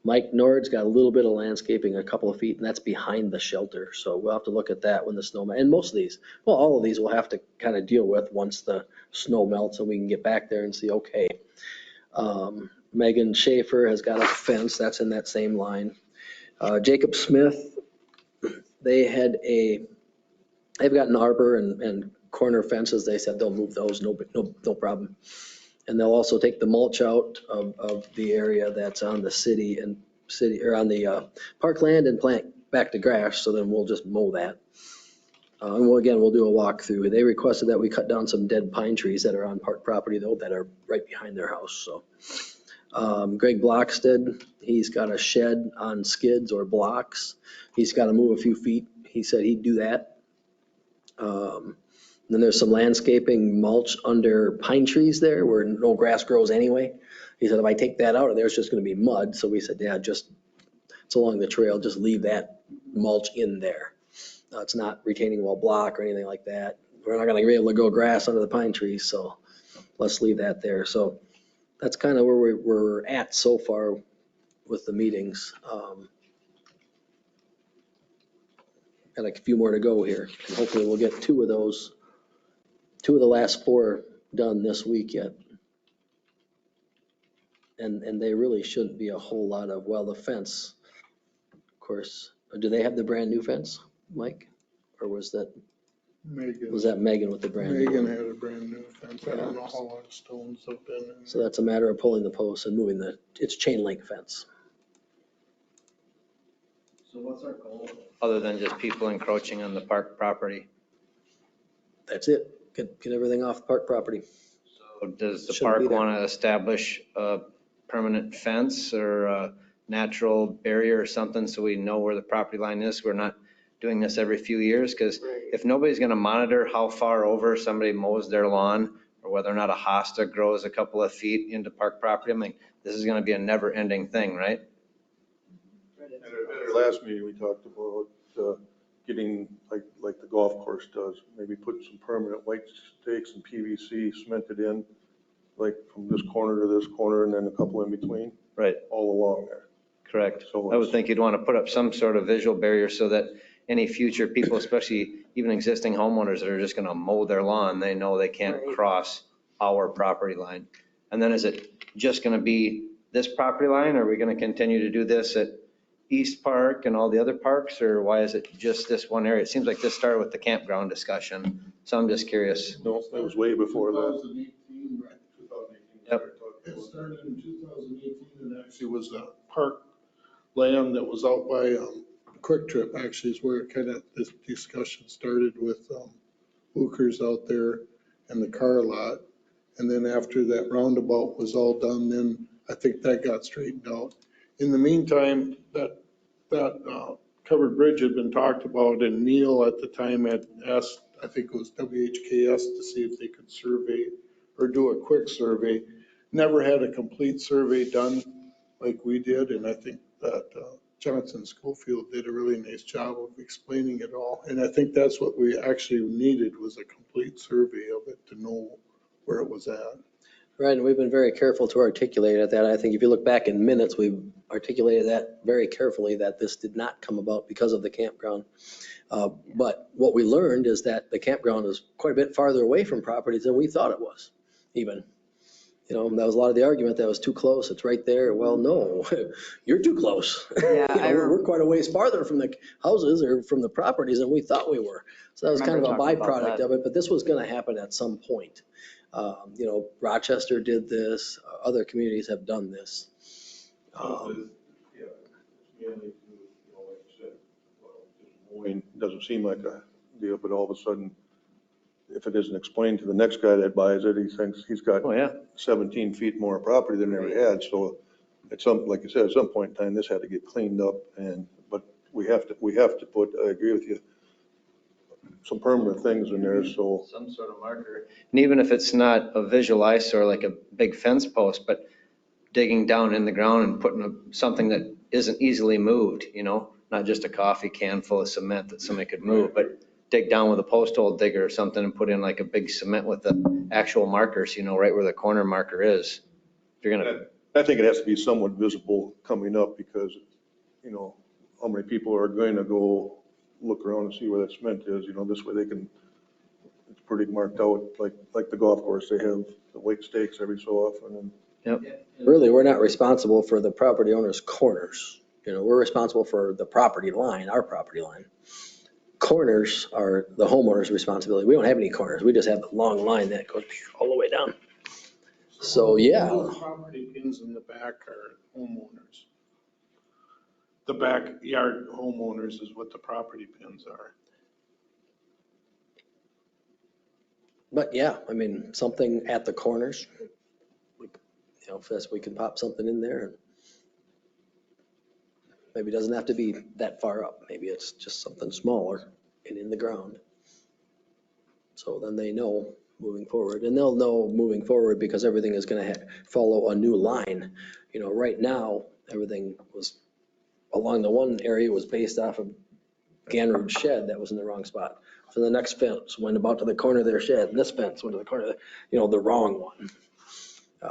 Mike Nord's got a little bit of landscaping, a couple of feet, and that's behind the shelter. So we'll have to look at that when the snow, and most of these, well, all of these we'll have to kind of deal with once the snow melts and we can get back there and see, okay. Megan Schaefer has got a fence, that's in that same line. Jacob Smith, they've got an arbor and corner fences. They said they'll move those, no problem. And they'll also take the mulch out of the area that's on the city or on the parkland and plant back to grass. So then we'll just mow that. And we'll do a walkthrough. They requested that we cut down some dead pine trees that are on park property though, that are right behind their house. So Greg Blockstead, he's got a shed on skids or blocks. He's got to move a few feet. He said he'd do that. Then there's some landscaping mulch under pine trees there where no grass grows anyway. He said, if I take that out, there's just going to be mud. So we said, yeah, it's along the trail. Just leave that mulch in there. It's not retaining wall block or anything like that. We're not going to be able to grow grass under the pine trees. So let's leave that there. So that's kind of where we're at so far with the meetings. Got a few more to go here. And hopefully we'll get two of the last 4 done this week yet. And they really shouldn't be a whole lot of, well, the fence, of course, do they have the brand new fence, Mike? Or was that Megan with the brand new? Megan had a brand new fence. I don't know how long stones have been in. So that's a matter of pulling the posts and moving it's chain link fence. So what's our goal? Other than just people encroaching on the park property? That's it. Get everything off park property. So does the park want to establish a permanent fence or a natural barrier or something so we know where the property line is? We're not doing this every few years, because if nobody's going to monitor how far over somebody mows their lawn or whether or not a hosta grows a couple of feet into park property, I mean, this is going to be a never ending thing, right? At our last meeting, we talked about getting, like the golf course does, maybe put some permanent white stakes and PVC cemented in, like from this corner to this corner and then a couple in between. Right. All along there. Correct. So I would think you'd want to put up some sort of visual barrier so that any future people, especially even existing homeowners that are just going to mow their lawn, they know they can't cross our property line. And then is it just going to be this property line? Or are we going to continue to do this at East Park and all the other parks, or why is it just this one area? It seems like this started with the campground discussion, so I'm just curious. No, that was way before that. 2018, right? 2018. Yep. It started in 2018, and actually was a park land that was out by Quick Trip, actually, is where it kind of, this discussion started with hookers out there and the car lot. And then after that roundabout was all done, then I think that got straightened out. In the meantime, that covered bridge had been talked about, and Neil at the time had asked, I think it was WHKS, to see if they could survey or do a quick survey. Never had a complete survey done like we did, and I think that Jonathan Schofield did a really nice job of explaining it all. And I think that's what we actually needed, was a complete survey of it to know where it was at. Right, and we've been very careful to articulate that. I think if you look back in minutes, we've articulated that very carefully, that this did not come about because of the campground. But what we learned is that the campground is quite a bit farther away from properties than we thought it was, even. You know, that was a lot of the argument that it was too close. It's right there. Well, no, you're too close. Yeah, we're quite a ways farther from the houses or from the properties than we thought we were. So that was kind of a byproduct of it, but this was going to happen at some point. You know, Rochester did this, other communities have done this. Yeah, it's mainly to, like you said, well, mowing. Doesn't seem like a deal, but all of a sudden, if it isn't explained to the next guy that buys it, he thinks he's got Oh, yeah. 17 feet more property than he ever had. So at some, like you said, at some point in time, this had to get cleaned up but we have to put, I agree with you, some permanent things in there, so. Some sort of marker. And even if it's not a visual eyesore like a big fence post, but digging down in the ground and putting something that isn't easily moved, not just a coffee can full of cement that somebody could move, but dig down with a post hole digger or something and put in like a big cement with the actual markers, right where the corner marker is. If you're gonna, I think it has to be somewhat visible coming up because, how many people are going to go look around and see where that cement is, this way they can, it's pretty marked out, like the golf course, they have the weight stakes every so often. Really, we're not responsible for the property owner's corners. We're responsible for the property line, our property line. Corners are the homeowner's responsibility. We don't have any corners. We just have the long line that goes all the way down. So, yeah. The property pins in the back are homeowners. The backyard homeowners is what the property pins are. But yeah, I mean, something at the corners, if we can pop something in there. Maybe it doesn't have to be that far up. Maybe it's just something smaller and in the ground. So then they know moving forward, and they'll know moving forward because everything is going to follow a new line. Right now, everything was along the one area was based off of Ganrod's shed that was in the wrong spot. So the next fence went about to the corner of their shed, and this fence went to the corner, the wrong one.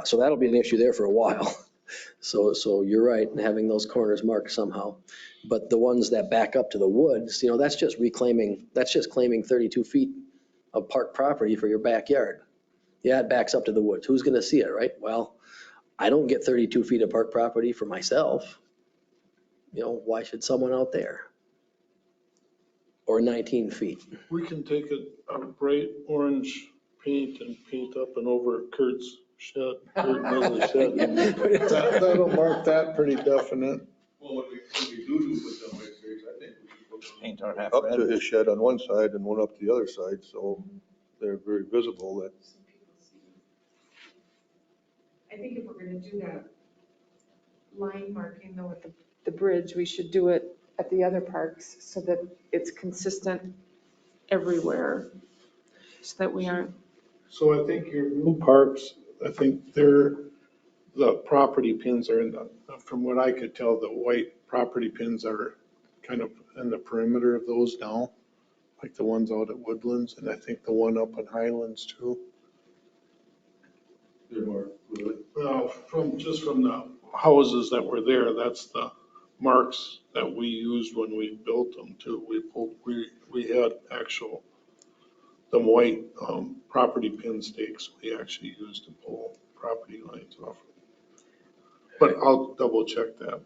So that'll be an issue there for a while. So you're right, having those corners marked somehow. But the ones that back up to the woods, that's just claiming 32 feet of park property for your backyard. Yeah, it backs up to the woods. Who's going to see it, right? Well, I don't get 32 feet of park property for myself. Why should someone out there? Or 19 feet. We can take a bright orange paint and paint up and over Kurt's shed, Kurt Miller's shed. That'll mark that pretty definite. Well, when we do put them weight stakes, I think we should put paint our half up red. to his shed on one side and one up the other side, so they're very visible. That I think if we're gonna do that line marking though with the bridge, we should do it at the other parks so that it's consistent everywhere, so that we aren't. So I think your new parks, I think the property pins are from what I could tell, the white property pins are kind of in the perimeter of those now, like the ones out at Woodlands, and I think the one up in Highlands too. they're more really. Well, from the houses that were there, that's the marks that we used when we built them too. We had them white property pin stakes we actually used to pull property lines off. But I'll double check that.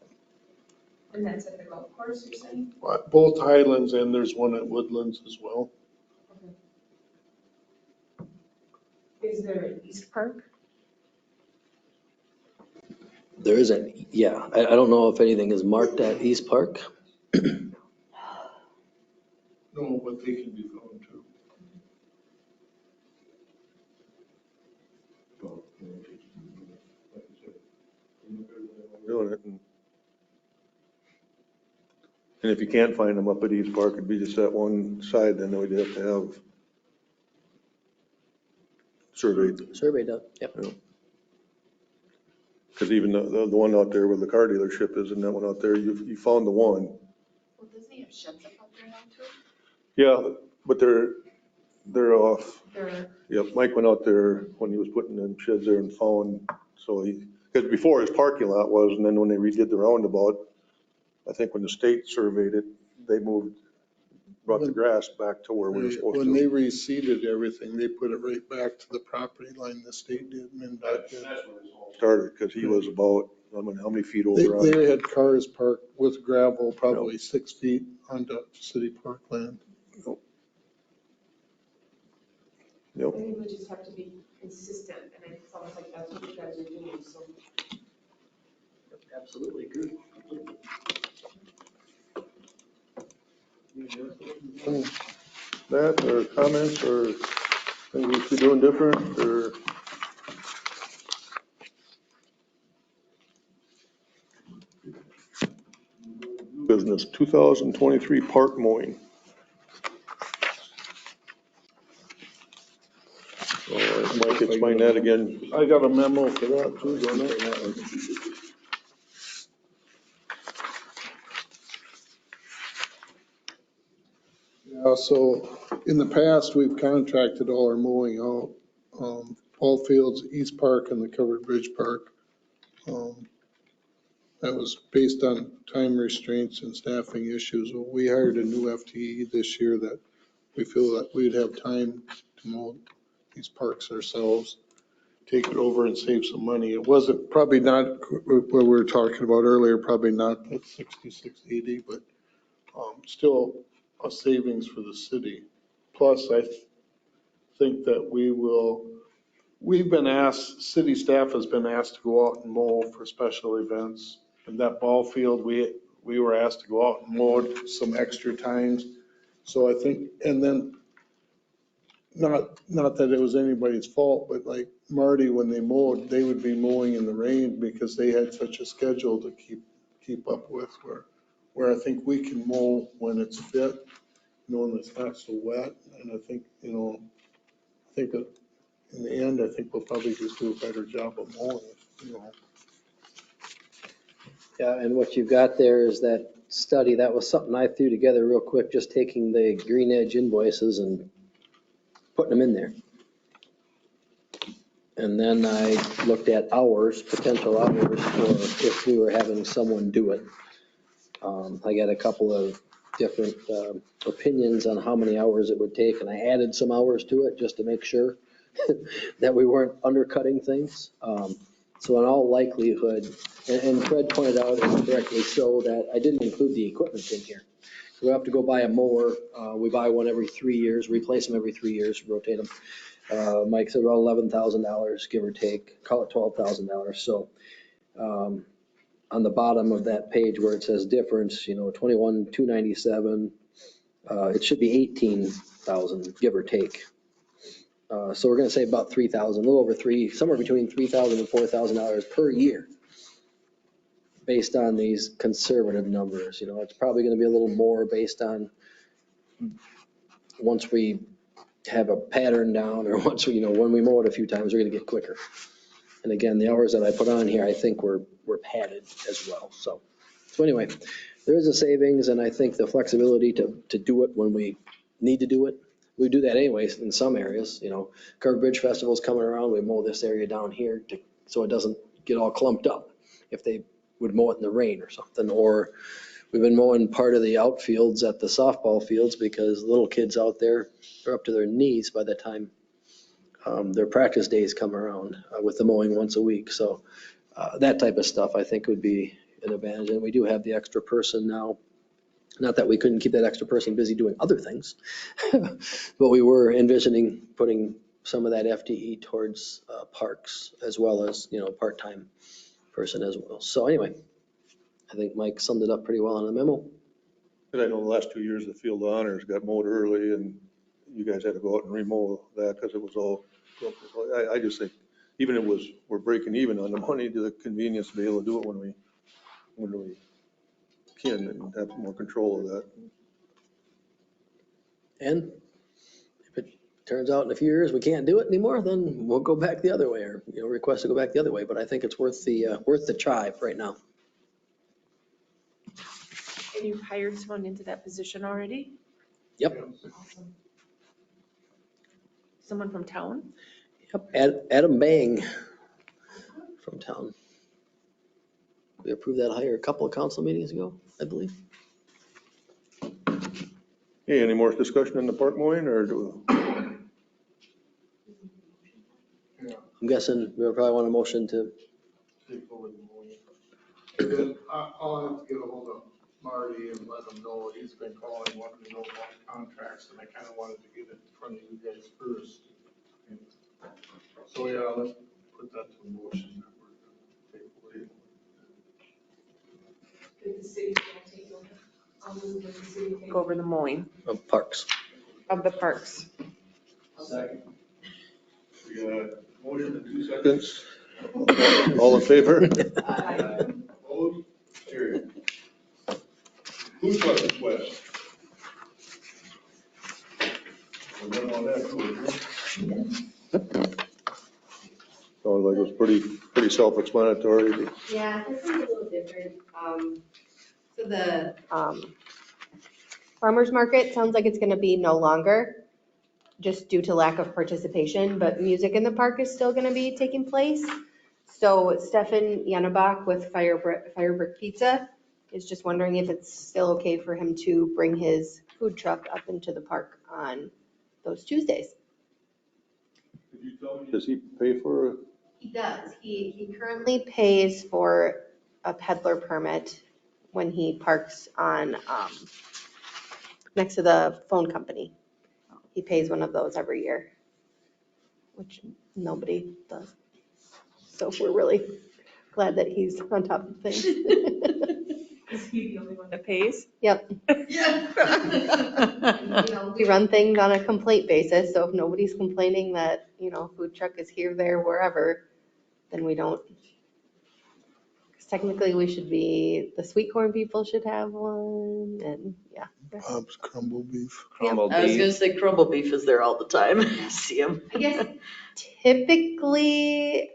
And that's at the golf course, you're saying? Both Highlands and there's one at Woodlands as well. Is there an East Park? There isn't, yeah. I don't know if anything is marked at East Park. No, but they can be found too. Doing it. And if you can't find them up at East Park, it'd be just that one side, then we'd have to have surveyed. Surveyed up, yep. Because even the one out there where the car dealership is, and that one out there, you found the one. Well, doesn't he have sheds up out there now too? Yeah, but they're off. There, Yep, Mike went out there when he was putting in sheds there and found, because before his parking lot was, and then when they redid the roundabout, I think when the state surveyed it, they brought the grass back to where we were supposed When they to. reseeded everything, they put it right back to the property line the state did. MnDOT did. That's when this all started, because he was about, I don't know how many feet over on. They had cars parked with gravel, probably 6 feet onto city parkland. Yep. I think we just have to be consistent, and it sounds like that's what you guys are doing, so. Absolutely agree. That, or comments, or things we should be doing different, or? Business, 2023 park mowing. Mike, explain that again. I got a memo for that too, don't I? Yeah, so in the past, we've contracted all our mowing out, all fields, East Park and the Covered Bridge Park. That was based on time restraints and staffing issues. We hired a new FTE this year that we feel that we'd have time to mow these parks ourselves, take it over and save some money. It wasn't, probably not what we were talking about earlier, probably not at 6680, but still a savings for the city. Plus, I think that we've been asked, city staff has been asked to go out and mow for special events. And that ball field, we were asked to go out and mow it some extra times. So I think, and then not that it was anybody's fault, but like Marty, when they mowed, they would be mowing in the rain because they had such a schedule to keep up with, where I think we can mow when it's fit, when it's not so wet. And I think, I think that in the end, I think we'll probably just do a better job of mowing it, Yeah, and what you've got there is that study. That was something I threw together real quick, just taking the Green Edge invoices and putting them in there. And then I looked at hours, potential hours for if we were having someone do it. I got a couple of different opinions on how many hours it would take, and I added some hours to it just to make sure that we weren't undercutting things. So in all likelihood, and Fred pointed out, and correctly so, that I didn't include the equipment in here. We have to go buy a mower. We buy one every 3 years, replace them every 3 years, rotate them. Mike said about $11,000, give or take, call it $12,000. So on the bottom of that page where it says difference, 21,297, it should be 18,000, give or take. So we're going to say about 3,000, a little over somewhere between $3,000 and $4,000 per year, based on these conservative numbers. It's probably going to be a little more based on once we have a pattern down, or once when we mow it a few times, we're going to get quicker. And again, the hours that I put on here, I think we're padded as well. So anyway, there is a savings, and I think the flexibility to do it when we need to do it. We do that anyways in some areas. Covered Bridge Festival's coming around. We mow this area down here so it doesn't get all clumped up. If they would mow it in the rain or something, or we've been mowing part of the outfields at the softball fields because little kids out there are up to their knees by the time their practice days come around with the mowing once a week. So that type of stuff I think would be an advantage. And we do have the extra person now. Not that we couldn't keep that extra person busy doing other things, but we were envisioning putting some of that FTE towards parks as well as, part-time person as well. So anyway, I think Mike summed it up pretty well in the memo. And I know the last 2 years, the Field of Honors got mowed early, and you guys had to go out and remow that because it was all. I just think, even if we're breaking even on the money, to the convenience to be able to do it when we can and have more control of that. And if it turns out in a few years we can't do it anymore, then we'll go back the other way, or request to go back the other way. But I think it's worth the try right now. And you've hired someone into that position already? Yep. Awesome. Someone from town? Yep. Adam Bang from town. We approved that hire a couple of council meetings ago, I believe. Hey, any more discussion on the park mowing, or do? I'm guessing we'll probably want a motion to. Take over the mowing. And then I'll have to get a hold of Marty and let him know. He's been calling, wanting to know about contracts, and I kind of wanted to get it in front of you guys first. So yeah, let's put that to a motion that we're going to take away. Did the city take over? I'll move that the city take over the mowing Of parks. of the parks. Second. We got a motion in 2 seconds. All in favor? Opposed? Carried. Food truck request. We're done on that, too. Sounds like it was pretty self-explanatory. Yeah, this is a little different. So the farmer's market sounds like it's gonna be no longer, just due to lack of participation, but music in the park is still gonna be taking place. So Stefan Yanabach with Firebrick Pizza is just wondering if it's still okay for him to bring his food truck up into the park on those Tuesdays. Could you tell me, does he pay for it? He does. He currently pays for a peddler permit when he parks on, next to the phone company. He pays one of those every year, which nobody does. So we're really glad that he's on top of things. Is he the only one that pays? Yep. We run things on a complaint basis, so if nobody's complaining that, food truck is here, there, wherever, then we don't. 'Cause technically we should be, the sweet corn people should have one, and yeah. Bob's Crumble Beef. Crumbled I was beef. gonna say crumble beef is there all the time. I see them. I guess typically,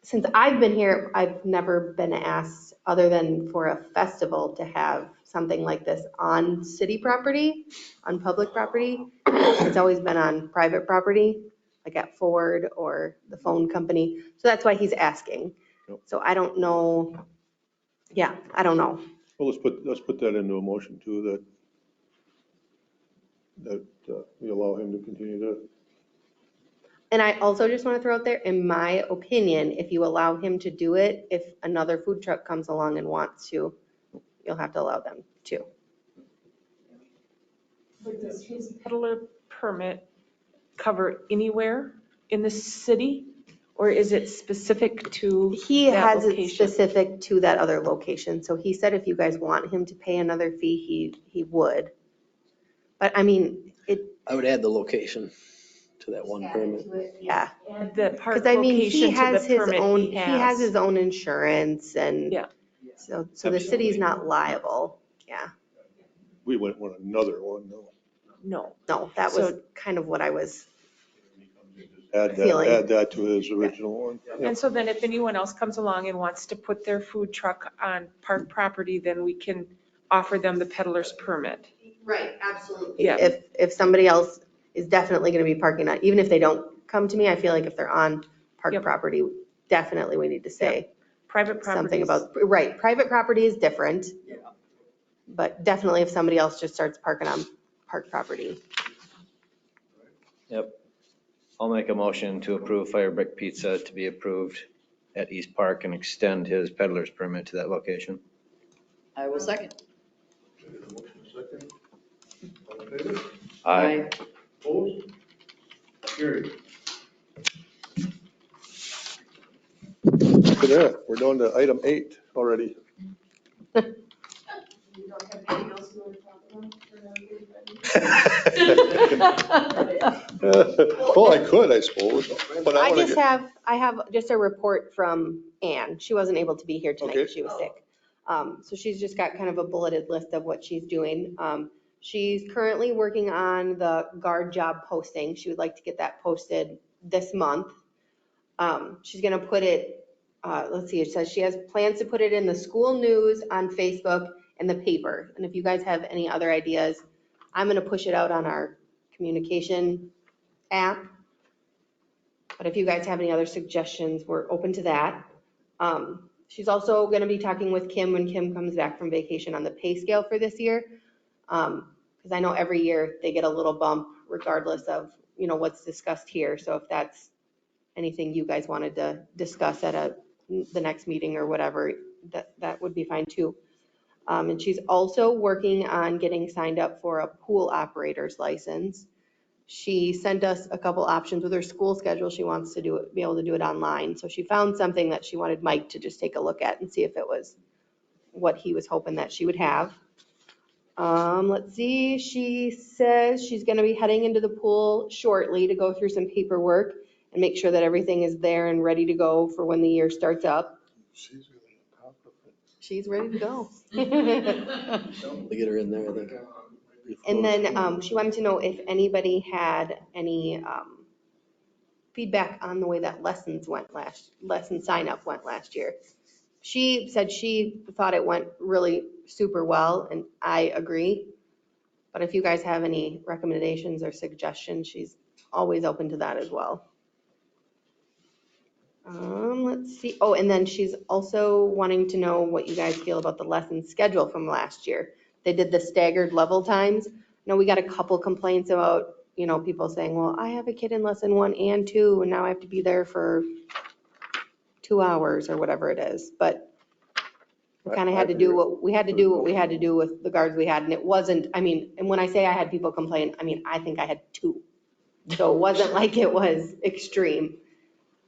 since I've been here, I've never been asked, other than for a festival, to have something like this on city property, on public property. It's always been on private property, like at Ford or the phone company. So that's why he's asking. Yep. So I don't know. Yeah, I don't know. Well, let's put that into a motion too, that we allow him to continue to. And I also just want to throw out there, in my opinion, if you allow him to do it, if another food truck comes along and wants to, you'll have to allow them to. But does his peddler permit cover anywhere in the city? Or is it specific to He that has it location? specific to that other location. So he said if you guys want him to pay another fee, he would. But I mean, I would add the location to that one permit. yeah. The park Because I mean, he location to has the his permit own, he he has his has. own insurance and. Yeah. So the city's not liable. Yeah. We wouldn't want another one, no. No. No, that was So- kind of what I was. Add Feeling. that to his original one. Yep. And so then if anyone else comes along and wants to put their food truck on park property, then we can offer them the peddler's permit. Right, absolutely. Yeah. If somebody else is definitely going to be parking on, even if they don't come to me, I feel like if they're on park Yep. property, definitely we need to say Private property. something about, right, private property is different. Yeah. But definitely if somebody else just starts parking on park property. Yep. I'll make a motion to approve Firebrick Pizza to be approved at East Park and extend his peddler's permit to that location. I will second. Second. All in favor? Aye. Opposed? Carried. Look at that, we're down to item 8 already. You don't have anything else you want to talk about? Well, I could, I suppose, but I want to get. I have just a report from Ann. She wasn't able to be here tonight. Okay. She was sick. So she's just got kind of a bulleted list of what she's doing. She's currently working on the guard job posting. She would like to get that posted this month. She's gonna put it, let's see, it says she has plans to put it in the school news, on Facebook, and the paper. And if you guys have any other ideas, I'm gonna push it out on our communication app. But if you guys have any other suggestions, we're open to that. She's also gonna be talking with Kim when Kim comes back from vacation on the pay scale for this year. Because I know every year they get a little bump regardless of, what's discussed here. So if that's anything you guys wanted to discuss at the next meeting or whatever, that would be fine too. And she's also working on getting signed up for a pool operator's license. She sent us a couple options with her school schedule. She wants to be able to do it online. So she found something that she wanted Mike to just take a look at and see if it was what he was hoping that she would have. Let's see, she says she's gonna be heading into the pool shortly to go through some paperwork and make sure that everything is there and ready to go for when the year starts up. She's really on top of it. She's ready to go. To get her in there, I think. And then she wanted to know if anybody had any feedback on the way that lesson sign up went last year. She said she thought it went really super well, and I agree. But if you guys have any recommendations or suggestions, she's always open to that as well. Let's see. Oh, and then she's also wanting to know what you guys feel about the lesson schedule from last year. They did the staggered level times. Now we got a couple complaints about, people saying, well, I have a kid in lesson 1 and 2, and now I have to be there for 2 hours or whatever it is. But we kind of had to do what we had to do with the guards we had. And it wasn't, and when I say I had people complain, I think I had 2. So it wasn't like it was extreme.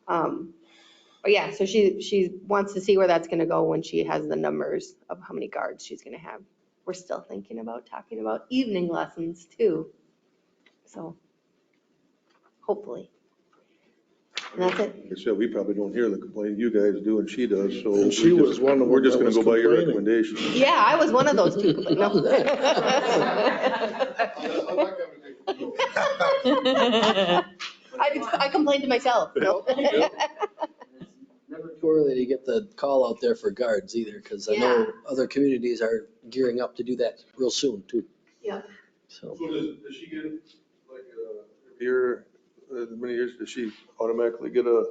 But yeah, so she wants to see where that's going to go when she has the numbers of how many guards she's going to have. We're still thinking about talking about evening lessons too. So hopefully. And that's it. Like I said, we probably don't hear the complaint you guys do and she does, so. And she was one of them We're just that gonna was go by your complaining. recommendation. Yeah, I was one of those 2. No. I complained to myself. No. Never too early to get the call out there for guards either, because I know other communities are gearing up to do that real soon too. Yeah. So. So does she get, like, every year, many years, does she automatically get a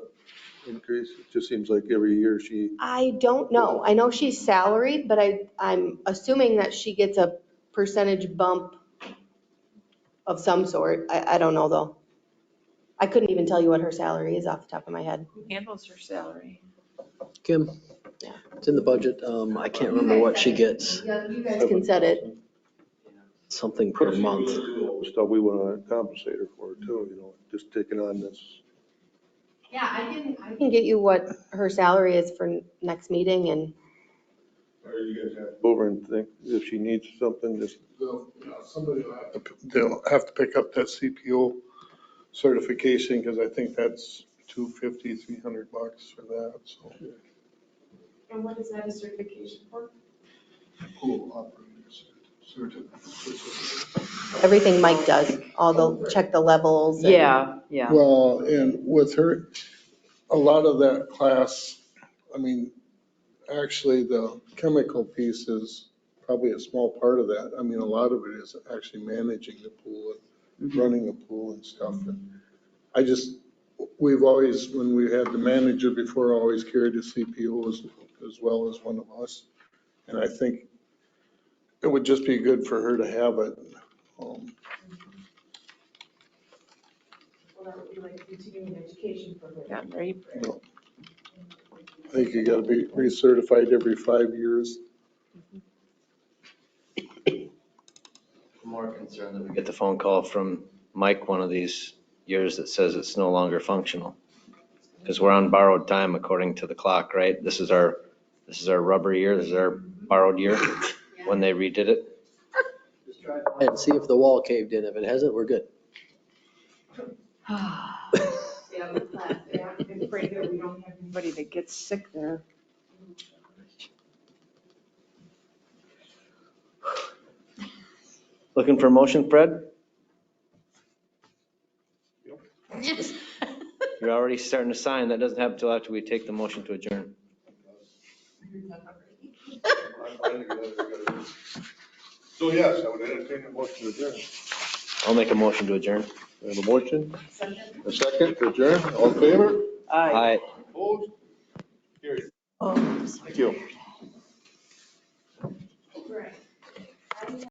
increase? It just seems like every year she. I don't know. I know she's salaried, but I'm assuming that she gets a percentage bump of some sort. I don't know though. I couldn't even tell you what her salary is off the top of my head. Who handles her salary? Kim, it's in the budget. I can't remember what she gets. Yeah, you guys can set it. Something per month. Stuff we want to compensate her for too, just taking on this. Yeah, I can get you what her salary is for next meeting and. Or you guys have to go over and think if she needs something, just. Somebody they'll have to pick up that CPO certification because I think that's $250, $300 for that, so. And what is that a certification for? Pool operators certificate. Everything Mike does, check the levels. and- Yeah. Well, and with her, a lot of that class, actually the chemical piece is probably a small part of that. A lot of it is actually managing the pool and running the pool and stuff. And we've always, when we had the manager before, always carried a CPO as well as one of us. And I think it would just be good for her to have it. Well, that would be like continuing education for her. Yeah, right. I think you gotta be recertified every 5 years. I'm more concerned that we get the phone call from Mike one of these years that says it's no longer functional. Because we're on borrowed time according to the clock, right? This is our rubber year, this is our borrowed year when they redid it. Just try and see if the wall caved in. If it hasn't, we're good. Yeah, I'm afraid that we don't have anybody that gets sick there. Looking for a motion, Fred? You're already starting to sign. That doesn't happen until after we take the motion to adjourn. So yes, I would entertain a motion to adjourn. I'll make a motion to adjourn. We have a motion? A second to adjourn, all in favor? Aye. Opposed? Carried. Oh. Thank you.